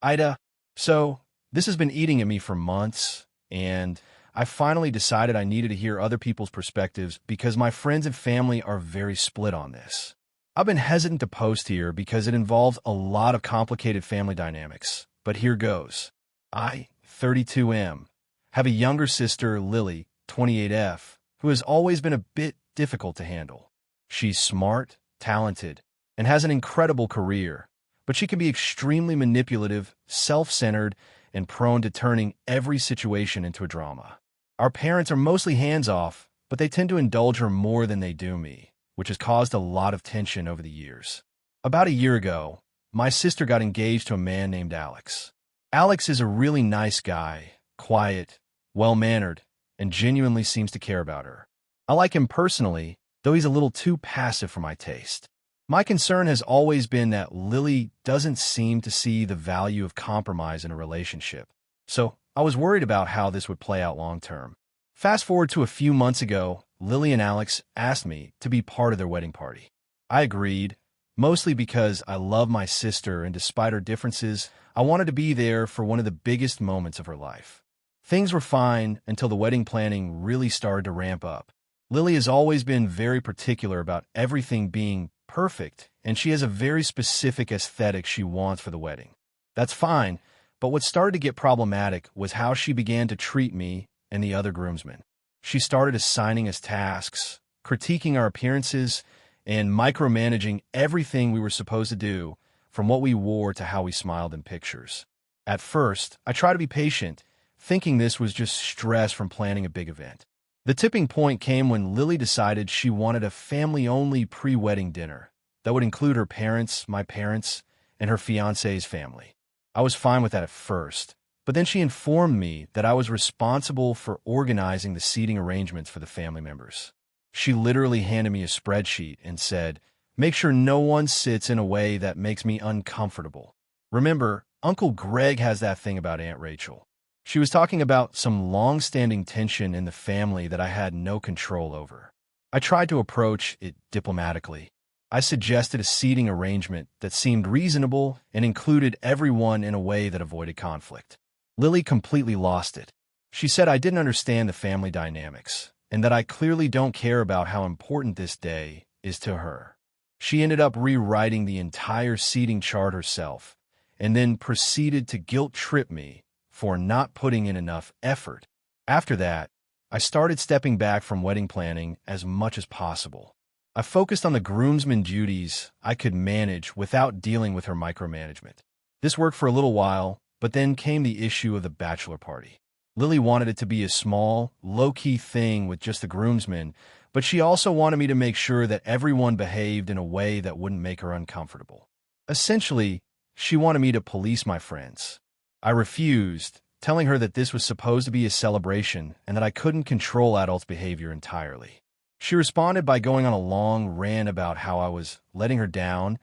AITA. So, this has been eating at me for months, and I finally decided I needed to hear other people's perspectives because my friends and family are very split on this. I've been hesitant to post here because it involves a lot of complicated family dynamics, but here goes. I, 32M, have a younger sister, Lily, 28F, who has always been a bit difficult to handle. She's smart, talented, and has an incredible career, but she can be extremely manipulative, self-centered, and prone to turning every situation into a drama. Our parents are mostly hands-off, but they tend to indulge her more than they do me, which has caused a lot of tension over the years. About a year ago, my sister got engaged to a man named Alex. Alex is a really nice guy, quiet, well-mannered, and genuinely seems to care about her. I like him personally, though he's a little too passive for my taste. My concern has always been that Lily doesn't seem to see the value of compromise in a relationship, so I was worried about how this would play out long-term. Fast forward to a few months ago, Lily and Alex asked me to be part of their wedding party. I agreed, mostly because I love my sister and despite our differences, I wanted to be there for one of the biggest moments of her life. Things were fine until the wedding planning really started to ramp up. Lily has always been very particular about everything being perfect, and she has a very specific aesthetic she wants for the wedding. That's fine, but what started to get problematic was how she began to treat me and the other groomsmen. She started assigning us tasks, critiquing our appearances, and micromanaging everything we were supposed to do, from what we wore to how we smiled in pictures. At first, I tried to be patient, thinking this was just stress from planning a big event. The tipping point came when Lily decided she wanted a family-only pre-wedding dinner that would include her parents, my parents, and her fiancé's family. I was fine with that at first, but then she informed me that I was responsible for organizing the seating arrangements for the family members. She literally handed me a spreadsheet and said, Make sure no one sits in a way that makes me uncomfortable. Remember, Uncle Greg has that thing about Aunt Rachel. She was talking about some long-standing tension in the family that I had no control over. I tried to approach it diplomatically. I suggested a seating arrangement that seemed reasonable and included everyone in a way that avoided conflict. Lily completely lost it. She said I didn't understand the family dynamics, and that I clearly don't care about how important this day is to her. She ended up rewriting the entire seating chart herself, and then proceeded to guilt-trip me for not putting in enough effort. After that, I started stepping back from wedding planning as much as possible. I focused on the groomsmen duties I could manage without dealing with her micromanagement. This worked for a little while, but then came the issue of the bachelor party. Lily wanted it to be a small, low-key thing with just the groomsmen, but she also wanted me to make sure that everyone behaved in a way that wouldn't make her uncomfortable. Essentially, she wanted me to police my friends. I refused, telling her that this was supposed to be a celebration and that I couldn't control adults' behavior entirely. She responded by going on a long rant about how I was letting her down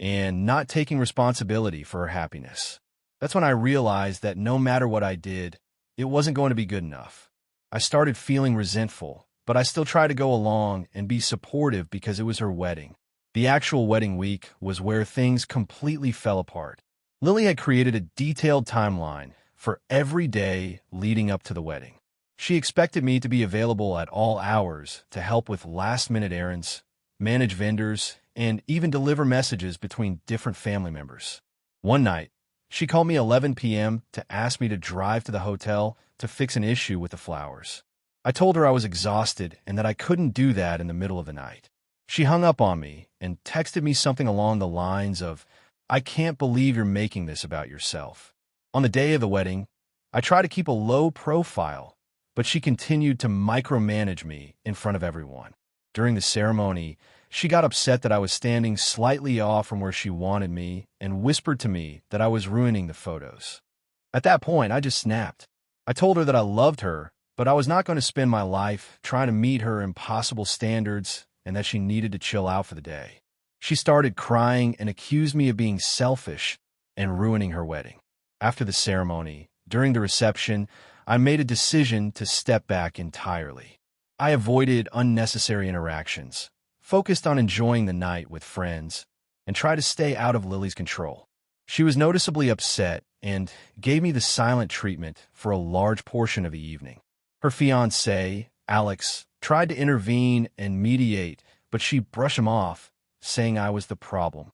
and not taking responsibility for her happiness. That's when I realized that no matter what I did, it wasn't going to be good enough. I started feeling resentful, but I still tried to go along and be supportive because it was her wedding. The actual wedding week was where things completely fell apart. Lily had created a detailed timeline for every day leading up to the wedding. She expected me to be available at all hours to help with last-minute errands, manage vendors, and even deliver messages between different family members. One night, she called me 11 p.m. to ask me to drive to the hotel to fix an issue with the flowers. I told her I was exhausted and that I couldn't do that in the middle of the night. She hung up on me and texted me something along the lines of, "I can't believe you're making this about yourself." On the day of the wedding, I tried to keep a low profile, but she continued to micromanage me in front of everyone. During the ceremony, she got upset that I was standing slightly off from where she wanted me and whispered to me that I was ruining the photos. At that point, I just snapped. I told her that I loved her, but I was not going to spend my life trying to meet her impossible standards and that she needed to chill out for the day. She started crying and accused me of being selfish and ruining her wedding. After the ceremony, during the reception, I made a decision to step back entirely. I avoided unnecessary interactions, focused on enjoying the night with friends, and tried to stay out of Lily's control. She was noticeably upset and gave me the silent treatment for a large portion of the evening. Her fiancé, Alex, tried to intervene and mediate, but she brushed him off, saying I was the problem.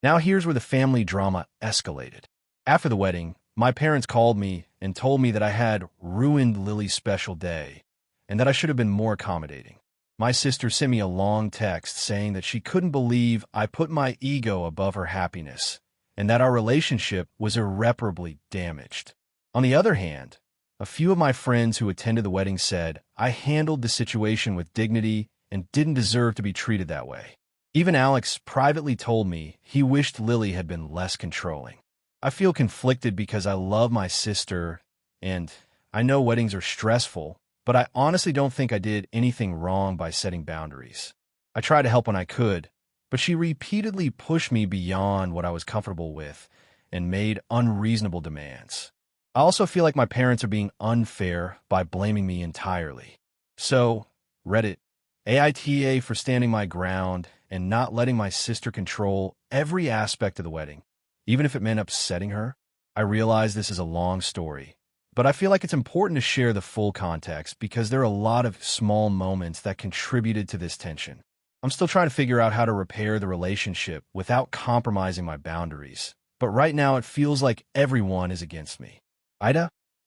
Now here's where the family drama escalated. After the wedding, my parents called me and told me that I had ruined Lily's special day and that I should have been more accommodating. My sister sent me a long text saying that she couldn't believe I put my ego above her happiness and that our relationship was irreparably damaged. On the other hand, a few of my friends who attended the wedding said I handled the situation with dignity and didn't deserve to be treated that way. Even Alex privately told me he wished Lily had been less controlling. I feel conflicted because I love my sister, and I know weddings are stressful, but I honestly don't think I did anything wrong by setting boundaries. I tried to help when I could, but she repeatedly pushed me beyond what I was comfortable with and made unreasonable demands. I also feel like my parents are being unfair by blaming me entirely. So, Reddit, AITA for standing my ground and not letting my sister control every aspect of the wedding, even if it meant upsetting her. I realize this is a long story, but I feel like it's important to share the full context because there are a lot of small moments that contributed to this tension. I'm still trying to figure out how to repair the relationship without compromising my boundaries, but right now it feels like everyone is against me.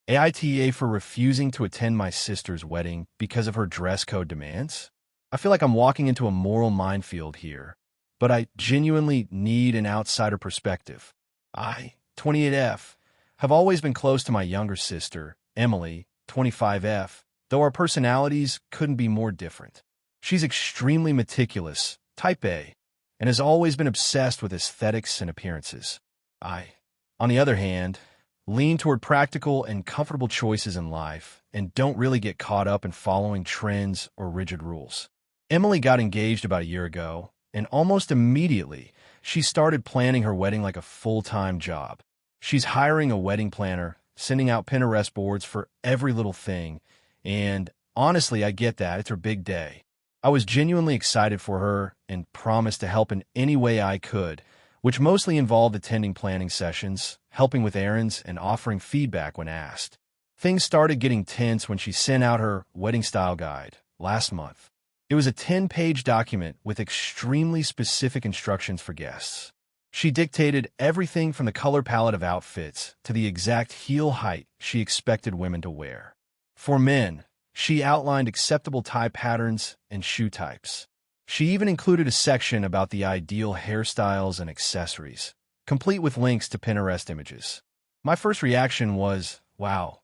AITA for refusing to attend my sister's wedding because of her dress code demands? I feel like I'm walking into a moral minefield here, but I genuinely need an outsider perspective. I, 28F, have always been close to my younger sister, Emily, 25F, though our personalities couldn't be more different. She's extremely meticulous, type A, and has always been obsessed with aesthetics and appearances. I, on the other hand, lean toward practical and comfortable choices in life and don't really get caught up in following trends or rigid rules. Emily got engaged about a year ago, and almost immediately, she started planning her wedding like a full-time job. She's hiring a wedding planner, sending out Pinterest boards for every little thing, and honestly, I get that. It's her big day. I was genuinely excited for her and promised to help in any way I could, which mostly involved attending planning sessions, helping with errands, and offering feedback when asked. Things started getting tense when she sent out her wedding style guide last month. It was a 10-page document with extremely specific instructions for guests. She dictated everything from the color palette of outfits to the exact heel height she expected women to wear. For men, she outlined acceptable tie patterns and shoe types. She even included a section about the ideal hairstyles and accessories, complete with links to Pinterest images. My first reaction was, wow,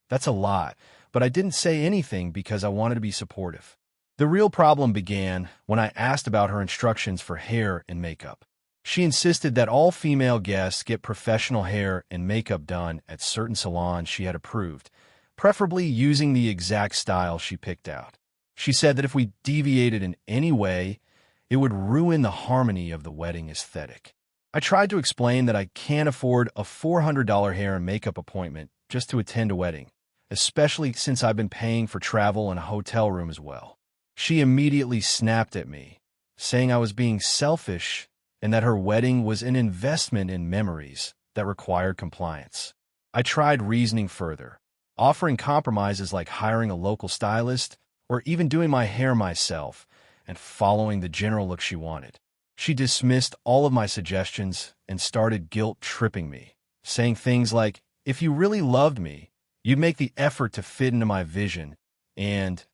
that's a lot, but I didn't say anything because I wanted to be supportive. The real problem began when I asked about her instructions for hair and makeup. She insisted that all female guests get professional hair and makeup done at certain salons she had approved, preferably using the exact style she picked out. She said that if we deviated in any way, it would ruin the harmony of the wedding aesthetic. I tried to explain that I can't afford a $400 hair and makeup appointment just to attend a wedding, especially since I've been paying for travel and a hotel room as well. She immediately snapped at me, saying I was being selfish and that her wedding was an investment in memories that required compliance. I tried reasoning further, offering compromises like hiring a local stylist or even doing my hair myself and following the general look she wanted. She dismissed all of my suggestions and started guilt-tripping me, saying things like, if you really loved me, you'd make the effort to fit into my vision, and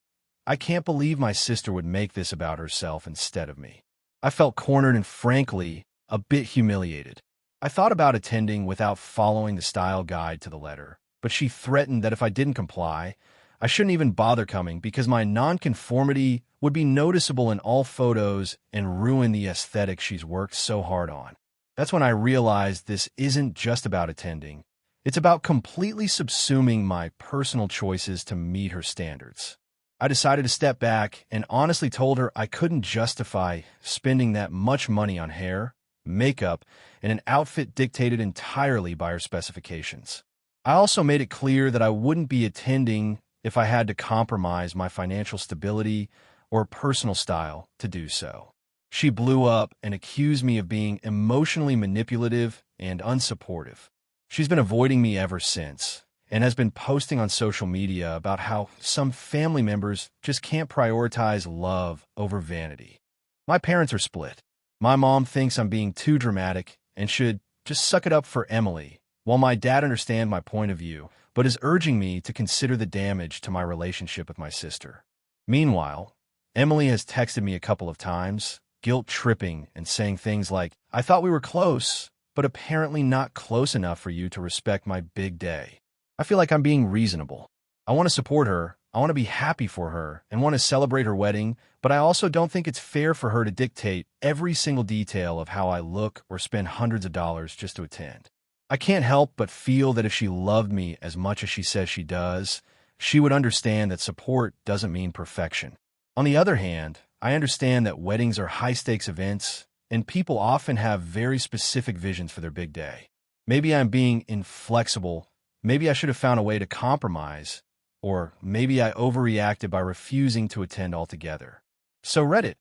I can't believe my sister would make this about herself instead of me. I felt cornered and, frankly, a bit humiliated. I thought about attending without following the style guide to the letter, but she threatened that if I didn't comply, I shouldn't even bother coming because my nonconformity would be noticeable in all photos and ruin the aesthetic she's worked so hard on. That's when I realized this isn't just about attending. It's about completely subsuming my personal choices to meet her standards. I decided to step back and honestly told her I couldn't justify spending that much money on hair, makeup, and an outfit dictated entirely by her specifications. I also made it clear that I wouldn't be attending if I had to compromise my financial stability or personal style to do so. She blew up and accused me of being emotionally manipulative and unsupportive. She's been avoiding me ever since, and has been posting on social media about how some family members just can't prioritize love over vanity. My parents are split. My mom thinks I'm being too dramatic and should just suck it up for Emily, while my dad understands my point of view, but is urging me to consider the damage to my relationship with my sister. Meanwhile, Emily has texted me a couple of times, guilt-tripping and saying things like, I thought we were close, but apparently not close enough for you to respect my big day. I feel like I'm being reasonable. I want to support her, I want to be happy for her, and want to celebrate her wedding, but I also don't think it's fair for her to dictate every single detail of how I look or spend hundreds of dollars just to attend. I can't help but feel that if she loved me as much as she says she does, she would understand that support doesn't mean perfection. On the other hand, I understand that weddings are high-stakes events, and people often have very specific visions for their big day. Maybe I'm being inflexible. Maybe I should have found a way to compromise, or maybe I overreacted by refusing to attend altogether. So Reddit,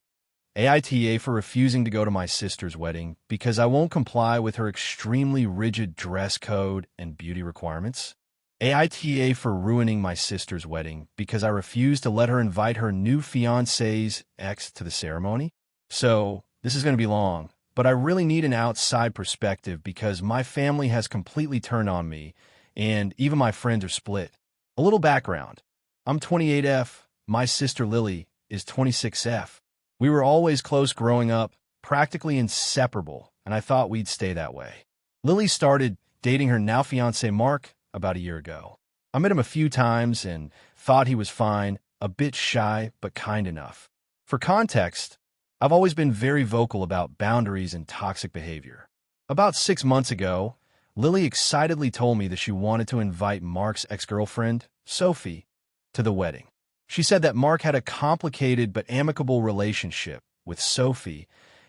AITA for refusing to go to my sister's wedding because I won't comply with her extremely rigid dress code and beauty requirements. AITA for ruining my sister's wedding because I refused to let her invite her new fiancé's ex to the ceremony. So this is going to be long, but I really need an outside perspective because my family has completely turned on me, and even my friends are split. A little background. I'm 28F, my sister Lily is 26F. We were always close growing up, practically inseparable, and I thought we'd stay that way. Lily started dating her now fiancé Mark about a year ago. I met him a few times and thought he was fine, a bit shy, but kind enough. For context, I've always been very vocal about boundaries and toxic behavior. About 6 months ago, Lily excitedly told me that she wanted to invite Mark's ex-girlfriend, Sophie, to the wedding. She said that Mark had a complicated but amicable relationship with Sophie,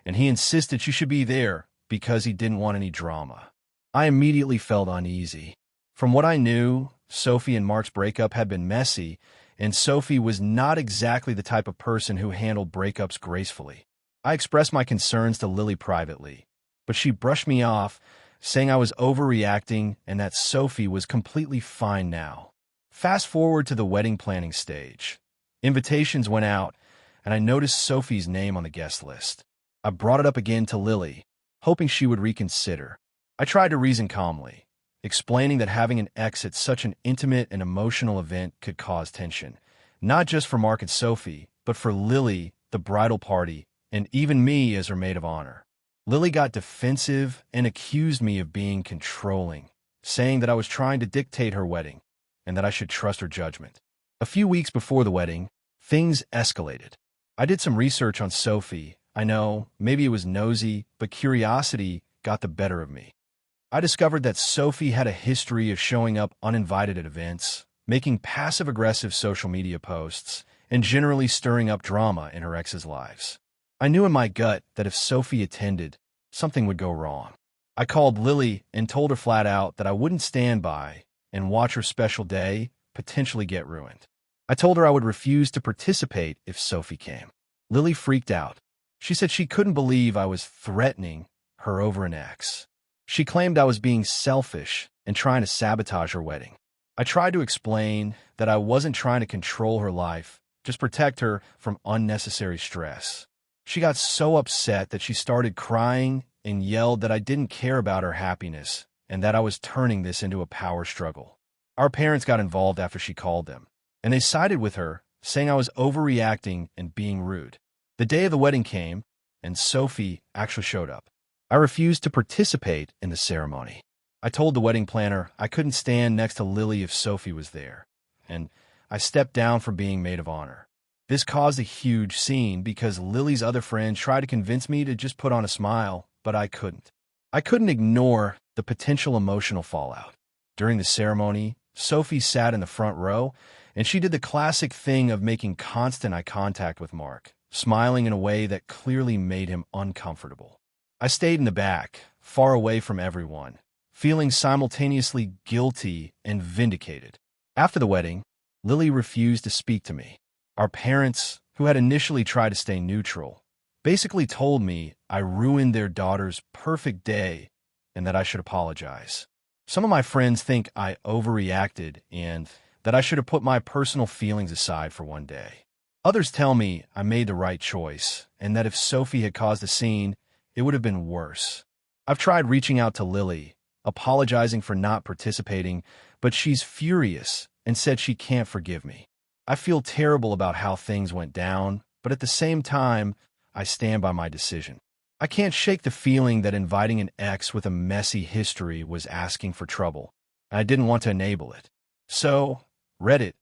and he insisted she should be there because he didn't want any drama. I immediately felt uneasy. From what I knew, Sophie and Mark's breakup had been messy, and Sophie was not exactly the type of person who handled breakups gracefully. I expressed my concerns to Lily privately, but she brushed me off, saying I was overreacting and that Sophie was completely fine now. Fast forward to the wedding planning stage. Invitations went out, and I noticed Sophie's name on the guest list. I brought it up again to Lily, hoping she would reconsider. I tried to reason calmly, explaining that having an ex at such an intimate and emotional event could cause tension, not just for Mark and Sophie, but for Lily, the bridal party, and even me as her maid of honor. Lily got defensive and accused me of being controlling, saying that I was trying to dictate her wedding and that I should trust her judgment. A few weeks before the wedding, things escalated. I did some research on Sophie. I know, maybe it was nosy, but curiosity got the better of me. I discovered that Sophie had a history of showing up uninvited at events, making passive-aggressive social media posts, and generally stirring up drama in her ex's lives. I knew in my gut that if Sophie attended, something would go wrong. I called Lily and told her flat out that I wouldn't stand by and watch her special day potentially get ruined. I told her I would refuse to participate if Sophie came. Lily freaked out. She said she couldn't believe I was threatening her over an ex. She claimed I was being selfish and trying to sabotage her wedding. I tried to explain that I wasn't trying to control her life, just protect her from unnecessary stress. She got so upset that she started crying and yelled that I didn't care about her happiness and that I was turning this into a power struggle. Our parents got involved after she called them, and they sided with her, saying I was overreacting and being rude. The day of the wedding came, and Sophie actually showed up. I refused to participate in the ceremony. I told the wedding planner I couldn't stand next to Lily if Sophie was there, and I stepped down from being maid of honor. This caused a huge scene because Lily's other friends tried to convince me to just put on a smile, but I couldn't. I couldn't ignore the potential emotional fallout. During the ceremony, Sophie sat in the front row, and she did the classic thing of making constant eye contact with Mark, smiling in a way that clearly made him uncomfortable. I stayed in the back, far away from everyone, feeling simultaneously guilty and vindicated. After the wedding, Lily refused to speak to me. Our parents, who had initially tried to stay neutral, basically told me I ruined their daughter's perfect day and that I should apologize. Some of my friends think I overreacted and that I should have put my personal feelings aside for one day. Others tell me I made the right choice and that if Sophie had caused a scene, it would have been worse. I've tried reaching out to Lily, apologizing for not participating, but she's furious and said she can't forgive me. I feel terrible about how things went down, but at the same time, I stand by my decision. I can't shake the feeling that inviting an ex with a messy history was asking for trouble, and I didn't want to enable it. So, Reddit,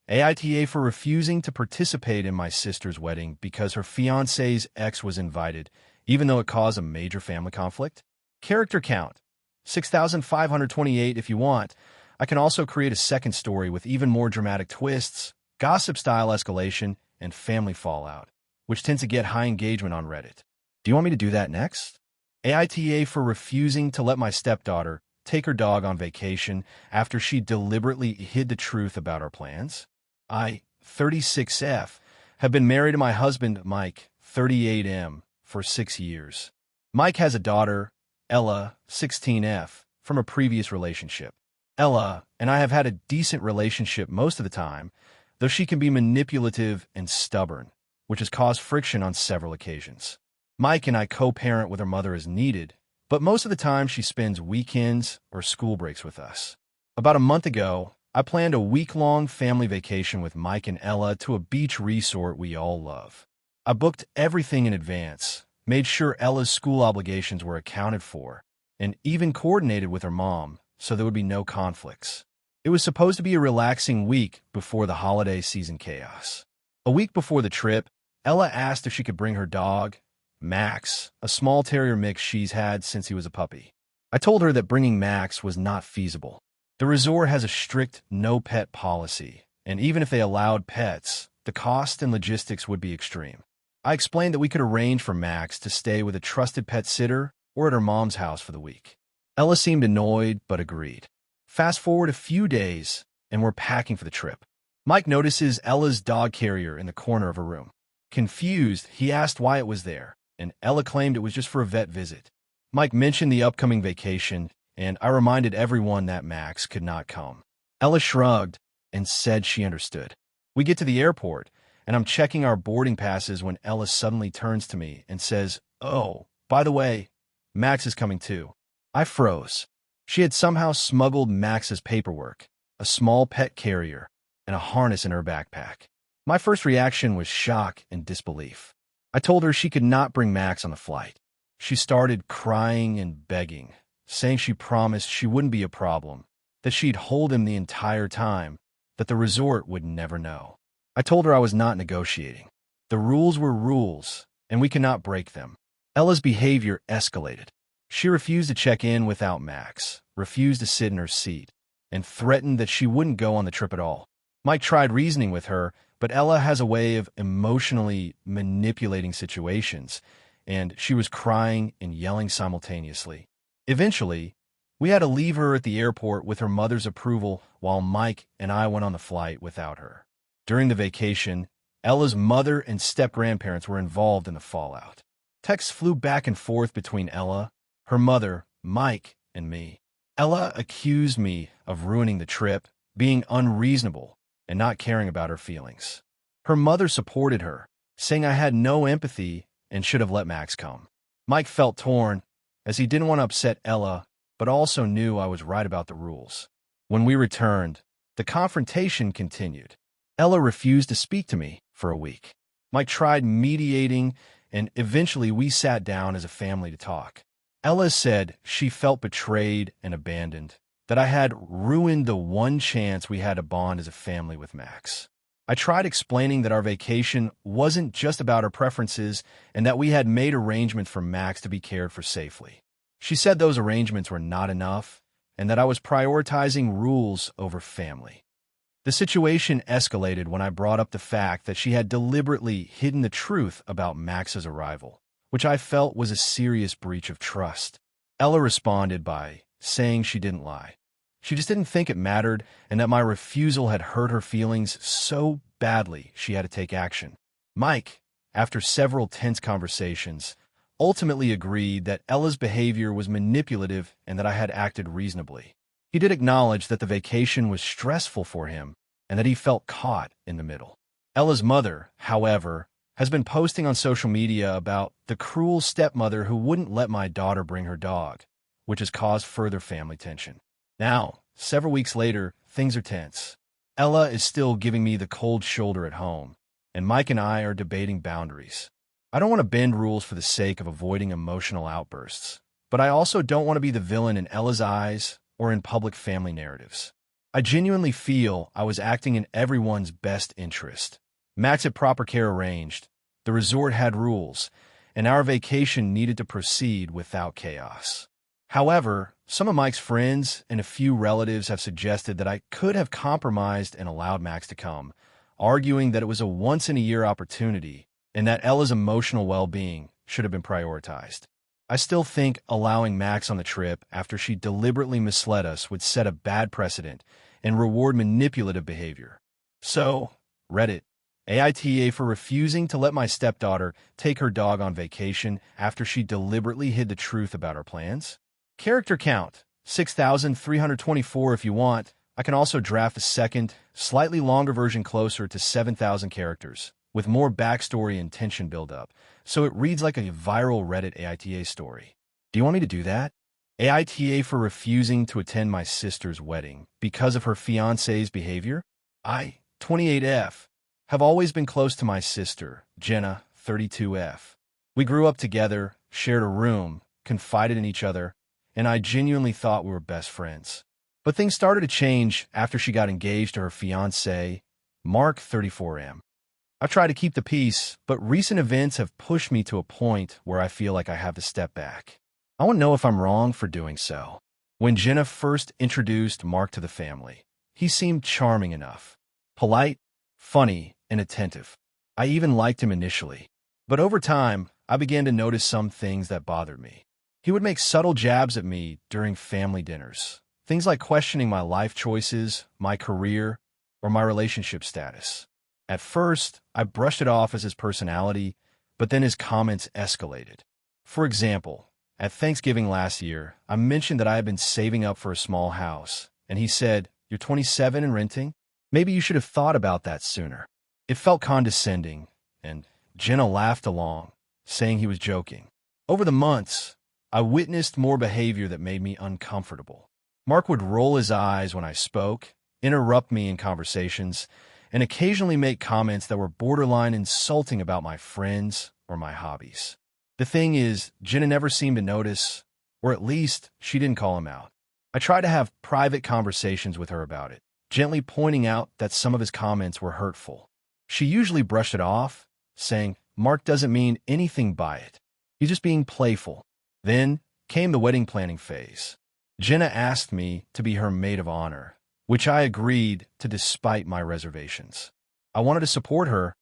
AITA for refusing to participate in my sister's wedding because her fiancé's ex was invited, even though it caused a major family conflict. Character count, 6,528 if you want. I can also create a second story with even more dramatic twists, gossip-style escalation, and family fallout, which tends to get high engagement on Reddit. Do you want me to do that next? AITA for refusing to let my stepdaughter take her dog on vacation after she deliberately hid the truth about our plans. I, 36F, have been married to my husband, Mike, 38M, for 6 years. Mike has a daughter, Ella, 16F, from a previous relationship. Ella and I have had a decent relationship most of the time, though she can be manipulative and stubborn, which has caused friction on several occasions. Mike and I co-parent with her mother as needed, but most of the time she spends weekends or school breaks with us. About a month ago, I planned a week-long family vacation with Mike and Ella to a beach resort we all love. I booked everything in advance, made sure Ella's school obligations were accounted for, and even coordinated with her mom so there would be no conflicts. It was supposed to be a relaxing week before the holiday season chaos. A week before the trip, Ella asked if she could bring her dog, Max, a small terrier mix she's had since he was a puppy. I told her that bringing Max was not feasible. The resort has a strict no-pet policy, and even if they allowed pets, the cost and logistics would be extreme. I explained that we could arrange for Max to stay with a trusted pet sitter or at her mom's house for the week. Ella seemed annoyed, but agreed. Fast forward a few days, and we're packing for the trip. Mike notices Ella's dog carrier in the corner of her room. Confused, he asked why it was there, and Ella claimed it was just for a vet visit. Mike mentioned the upcoming vacation, and I reminded everyone that Max could not come. Ella shrugged and said she understood. We get to the airport, and I'm checking our boarding passes when Ella suddenly turns to me and says, "Oh, by the way, Max is coming too." I froze. She had somehow smuggled Max's paperwork, a small pet carrier, and a harness in her backpack. My first reaction was shock and disbelief. I told her she could not bring Max on the flight. She started crying and begging, saying she promised she wouldn't be a problem, that she'd hold him the entire time, that the resort would never know. I told her I was not negotiating. The rules were rules, and we could not break them. Ella's behavior escalated. She refused to check in without Max, refused to sit in her seat, and threatened that she wouldn't go on the trip at all. Mike tried reasoning with her, but Ella has a way of emotionally manipulating situations, and she was crying and yelling simultaneously. Eventually, we had to leave her at the airport with her mother's approval while Mike and I went on the flight without her. During the vacation, Ella's mother and step-grandparents were involved in the fallout. Texts flew back and forth between Ella, her mother, Mike, and me. Ella accused me of ruining the trip, being unreasonable, and not caring about her feelings. Her mother supported her, saying I had no empathy and should have let Max come. Mike felt torn, as he didn't want to upset Ella, but also knew I was right about the rules. When we returned, the confrontation continued. Ella refused to speak to me for a week. Mike tried mediating, and eventually we sat down as a family to talk. Ella said she felt betrayed and abandoned, that I had ruined the one chance we had to bond as a family with Max. I tried explaining that our vacation wasn't just about our preferences and that we had made arrangements for Max to be cared for safely. She said those arrangements were not enough and that I was prioritizing rules over family. The situation escalated when I brought up the fact that she had deliberately hidden the truth about Max's arrival, which I felt was a serious breach of trust. Ella responded by saying she didn't lie. She just didn't think it mattered and that my refusal had hurt her feelings so badly she had to take action. Mike, after several tense conversations, ultimately agreed that Ella's behavior was manipulative and that I had acted reasonably. He did acknowledge that the vacation was stressful for him and that he felt caught in the middle. Ella's mother, however, has been posting on social media about the cruel stepmother who wouldn't let my daughter bring her dog, which has caused further family tension. Now, several weeks later, things are tense. Ella is still giving me the cold shoulder at home, and Mike and I are debating boundaries. I don't want to bend rules for the sake of avoiding emotional outbursts, but I also don't want to be the villain in Ella's eyes or in public family narratives. I genuinely feel I was acting in everyone's best interest. Max had proper care arranged, the resort had rules, and our vacation needed to proceed without chaos. However, some of Mike's friends and a few relatives have suggested that I could have compromised and allowed Max to come, arguing that it was a once-in-a-year opportunity and that Ella's emotional well-being should have been prioritized. I still think allowing Max on the trip after she deliberately misled us would set a bad precedent and reward manipulative behavior. So, Reddit, AITA for refusing to let my stepdaughter take her dog on vacation after she deliberately hid the truth about our plans. Character count, 6,324 if you want. I can also draft a second, slightly longer version closer to 7,000 characters, with more backstory and tension buildup, so it reads like a viral Reddit AITA story. Do you want me to do that? AITA for refusing to attend my sister's wedding because of her fiancé's behavior? I, 28F, have always been close to my sister, Jenna, 32F. We grew up together, shared a room, confided in each other, and I genuinely thought we were best friends. But things started to change after she got engaged to her fiancé, Mark, 34M. I've tried to keep the peace, but recent events have pushed me to a point where I feel like I have to step back. I want to know if I'm wrong for doing so. When Jenna first introduced Mark to the family, he seemed charming enough, polite, funny, and attentive. I even liked him initially. But over time, I began to notice some things that bothered me. He would make subtle jabs at me during family dinners. Things like questioning my life choices, my career, or my relationship status. At first, I brushed it off as his personality, but then his comments escalated. For example, at Thanksgiving last year, I mentioned that I had been saving up for a small house, and he said, "You're 27 and renting? Maybe you should have thought about that sooner." It felt condescending, and Jenna laughed along, saying he was joking. Over the months, I witnessed more behavior that made me uncomfortable. Mark would roll his eyes when I spoke, interrupt me in conversations, and occasionally make comments that were borderline insulting about my friends or my hobbies. The thing is, Jenna never seemed to notice, or at least she didn't call him out. I tried to have private conversations with her about it, gently pointing out that some of his comments were hurtful. She usually brushed it off, saying, "Mark doesn't mean anything by it. He's just being playful." Then came the wedding planning phase. Jenna asked me to be her maid of honor, which I agreed to despite my reservations. I wanted to support her,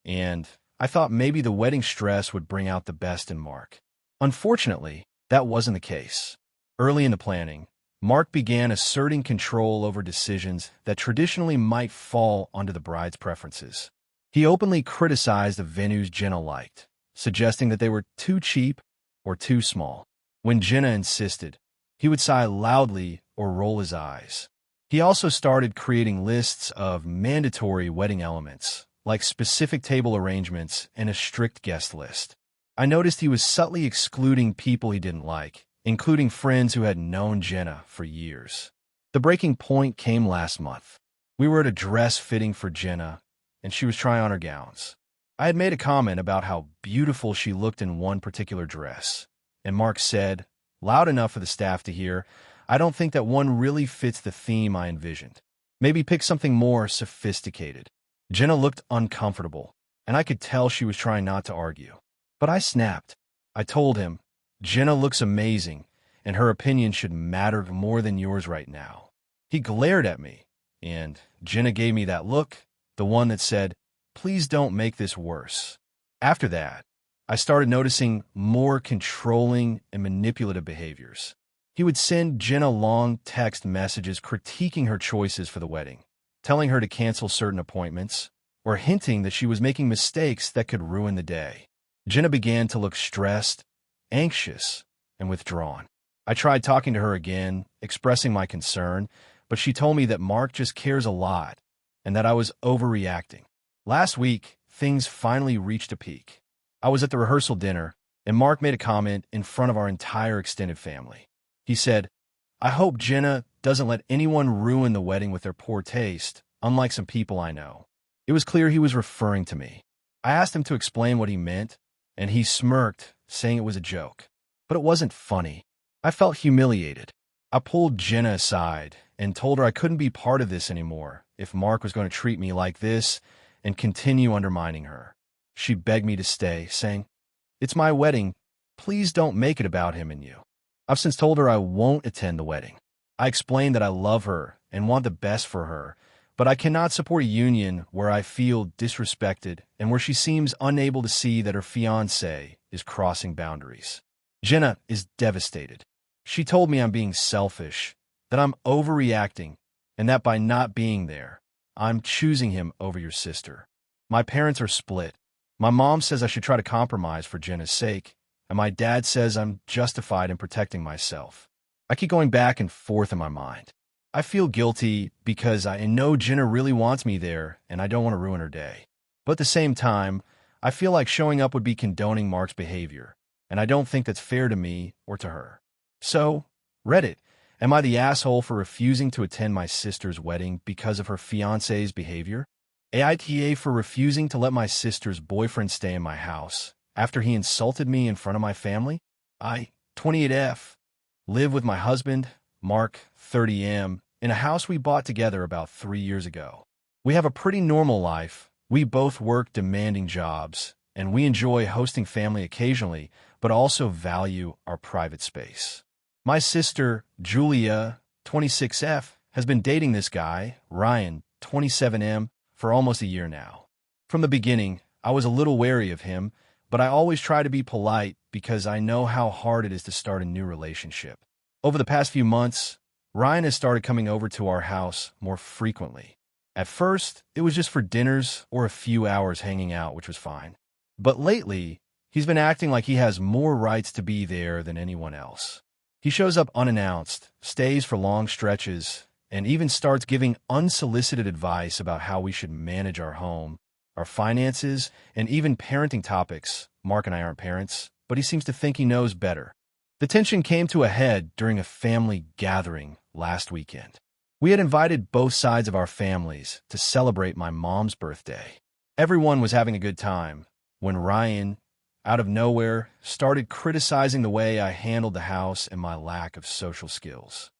and I thought maybe the wedding stress would bring out the best in Mark. Unfortunately, that wasn't the case. Early in the planning, Mark began asserting control over decisions that traditionally might fall onto the bride's preferences. He openly criticized the venues Jenna liked, suggesting that they were too cheap or too small. When Jenna insisted, he would sigh loudly or roll his eyes. He also started creating lists of mandatory wedding elements, like specific table arrangements and a strict guest list. I noticed he was subtly excluding people he didn't like, including friends who had known Jenna for years. The breaking point came last month. We were at a dress fitting for Jenna, and she was trying on her gowns. I had made a comment about how beautiful she looked in one particular dress, and Mark said, loud enough for the staff to hear, "I don't think that one really fits the theme I envisioned. Maybe pick something more sophisticated." Jenna looked uncomfortable, and I could tell she was trying not to argue. But I snapped. I told him, "Jenna looks amazing, and her opinion should matter more than yours right now." He glared at me, and Jenna gave me that look, the one that said, "Please don't make this worse." After that, I started noticing more controlling and manipulative behaviors. He would send Jenna long text messages critiquing her choices for the wedding, telling her to cancel certain appointments, or hinting that she was making mistakes that could ruin the day. Jenna began to look stressed, anxious, and withdrawn. I tried talking to her again, expressing my concern, but she told me that Mark just cares a lot and that I was overreacting. Last week, things finally reached a peak. I was at the rehearsal dinner, and Mark made a comment in front of our entire extended family. He said, "I hope Jenna doesn't let anyone ruin the wedding with their poor taste, unlike some people I know." It was clear he was referring to me. I asked him to explain what he meant, and he smirked, saying it was a joke. But it wasn't funny. I felt humiliated. I pulled Jenna aside and told her I couldn't be part of this anymore if Mark was going to treat me like this and continue undermining her. She begged me to stay, saying, "It's my wedding. Please don't make it about him and you." I've since told her I won't attend the wedding. I explained that I love her and want the best for her, but I cannot support a union where I feel disrespected and where she seems unable to see that her fiancé is crossing boundaries. Jenna is devastated. She told me I'm being selfish, that I'm overreacting, and that by not being there, I'm choosing him over your sister. My parents are split. My mom says I should try to compromise for Jenna's sake, and my dad says I'm justified in protecting myself. I keep going back and forth in my mind. I feel guilty because I know Jenna really wants me there, and I don't want to ruin her day. But at the same time, I feel like showing up would be condoning Mark's behavior, and I don't think that's fair to me or to her. So, Reddit, am I the asshole for refusing to attend my sister's wedding because of her fiancé's behavior? AITA for refusing to let my sister's boyfriend stay in my house after he insulted me in front of my family? I, 28F, live with my husband, Mark, 30M, in a house we bought together about 3 years ago. We have a pretty normal life. We both work demanding jobs, and we enjoy hosting family occasionally, but also value our private space. My sister, Julia, 26F, has been dating this guy, Ryan, 27M, for almost a year now. From the beginning, I was a little wary of him, but I always try to be polite because I know how hard it is to start a new relationship. Over the past few months, Ryan has started coming over to our house more frequently. At first, it was just for dinners or a few hours hanging out, which was fine. But lately, he's been acting like he has more rights to be there than anyone else. He shows up unannounced, stays for long stretches, and even starts giving unsolicited advice about how we should manage our home, our finances, and even parenting topics. Mark and I aren't parents, but he seems to think he knows better. The tension came to a head during a family gathering last weekend. We had invited both sides of our families to celebrate my mom's birthday. Everyone was having a good time when Ryan, out of nowhere, started criticizing the way I handled the house and my lack of social skills.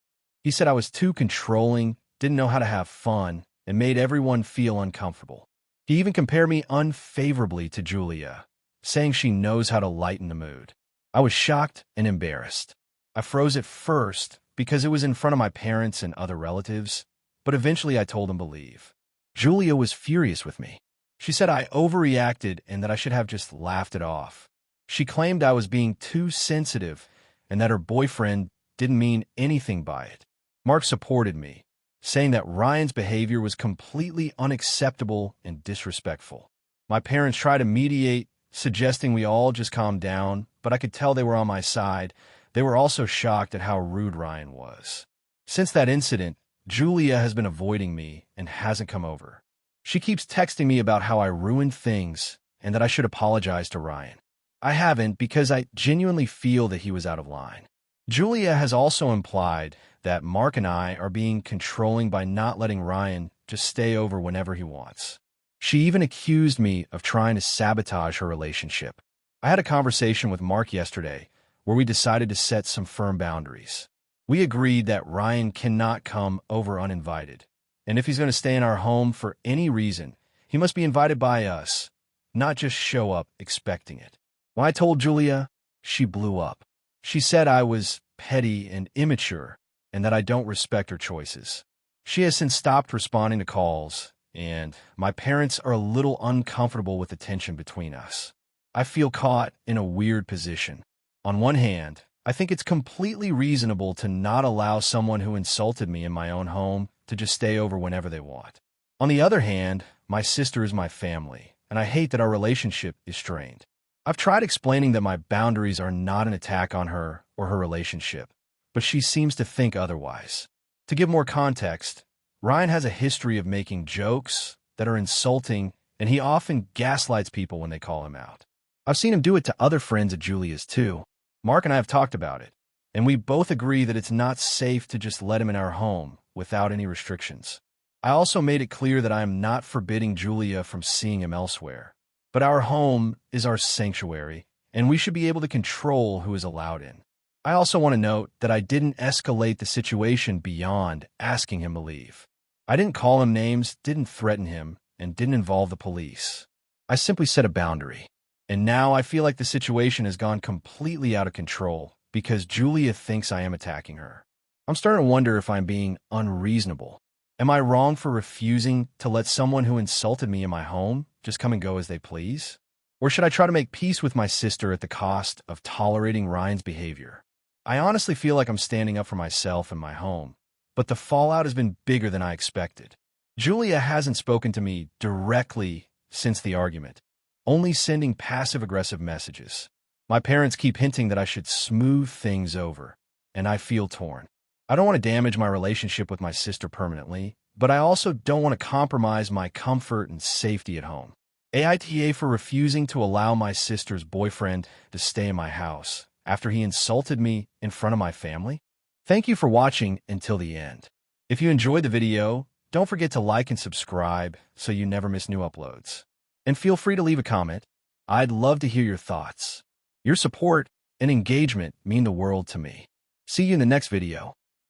He said I was too controlling, didn't know how to have fun, and made everyone feel uncomfortable. He even compared me unfavorably to Julia, saying she knows how to lighten the mood. I was shocked and embarrassed. I froze at first because it was in front of my parents and other relatives, but eventually I told him to leave. Julia was furious with me. She said I overreacted and that I should have just laughed it off. She claimed I was being too sensitive and that her boyfriend didn't mean anything by it. Mark supported me, saying that Ryan's behavior was completely unacceptable and disrespectful. My parents tried to mediate, suggesting we all just calm down, but I could tell they were on my side. They were also shocked at how rude Ryan was. Since that incident, Julia has been avoiding me and hasn't come over. She keeps texting me about how I ruined things and that I should apologize to Ryan. I haven't because I genuinely feel that he was out of line. Julia has also implied that Mark and I are being controlling by not letting Ryan just stay over whenever he wants. She even accused me of trying to sabotage her relationship. I had a conversation with Mark yesterday where we decided to set some firm boundaries. We agreed that Ryan cannot come over uninvited, and if he's going to stay in our home for any reason, he must be invited by us, not just show up expecting it. When I told Julia, she blew up. She said I was petty and immature and that I don't respect her choices. She has since stopped responding to calls, and my parents are a little uncomfortable with the tension between us. I feel caught in a weird position. On one hand, I think it's completely reasonable to not allow someone who insulted me in my own home to just stay over whenever they want. On the other hand, my sister is my family, and I hate that our relationship is strained. I've tried explaining that my boundaries are not an attack on her or her relationship, but she seems to think otherwise. To give more context, Ryan has a history of making jokes that are insulting, and he often gaslights people when they call him out. I've seen him do it to other friends of Julia's too. Mark and I have talked about it, and we both agree that it's not safe to just let him in our home without any restrictions. I also made it clear that I am not forbidding Julia from seeing him elsewhere, but our home is our sanctuary, and we should be able to control who is allowed in. I also want to note that I didn't escalate the situation beyond asking him to leave. I didn't call him names, didn't threaten him, and didn't involve the police. I simply set a boundary. And now I feel like the situation has gone completely out of control because Julia thinks I am attacking her. I'm starting to wonder if I'm being unreasonable. Am I wrong for refusing to let someone who insulted me in my home just come and go as they please? Or should I try to make peace with my sister at the cost of tolerating Ryan's behavior? I honestly feel like I'm standing up for myself and my home, but the fallout has been bigger than I expected. Julia hasn't spoken to me directly since the argument, only sending passive-aggressive messages. My parents keep hinting that I should smooth things over, and I feel torn. I don't want to damage my relationship with my sister permanently, but I also don't want to compromise my comfort and safety at home. AITA for refusing to allow my sister's boyfriend to stay in my house after he insulted me in front of my family? Thank you for watching until the end. If you enjoyed the video, don't forget to like and subscribe so you never miss new uploads. And feel free to leave a comment. I'd love to hear your thoughts. Your support and engagement mean the world to me. See you in the next video.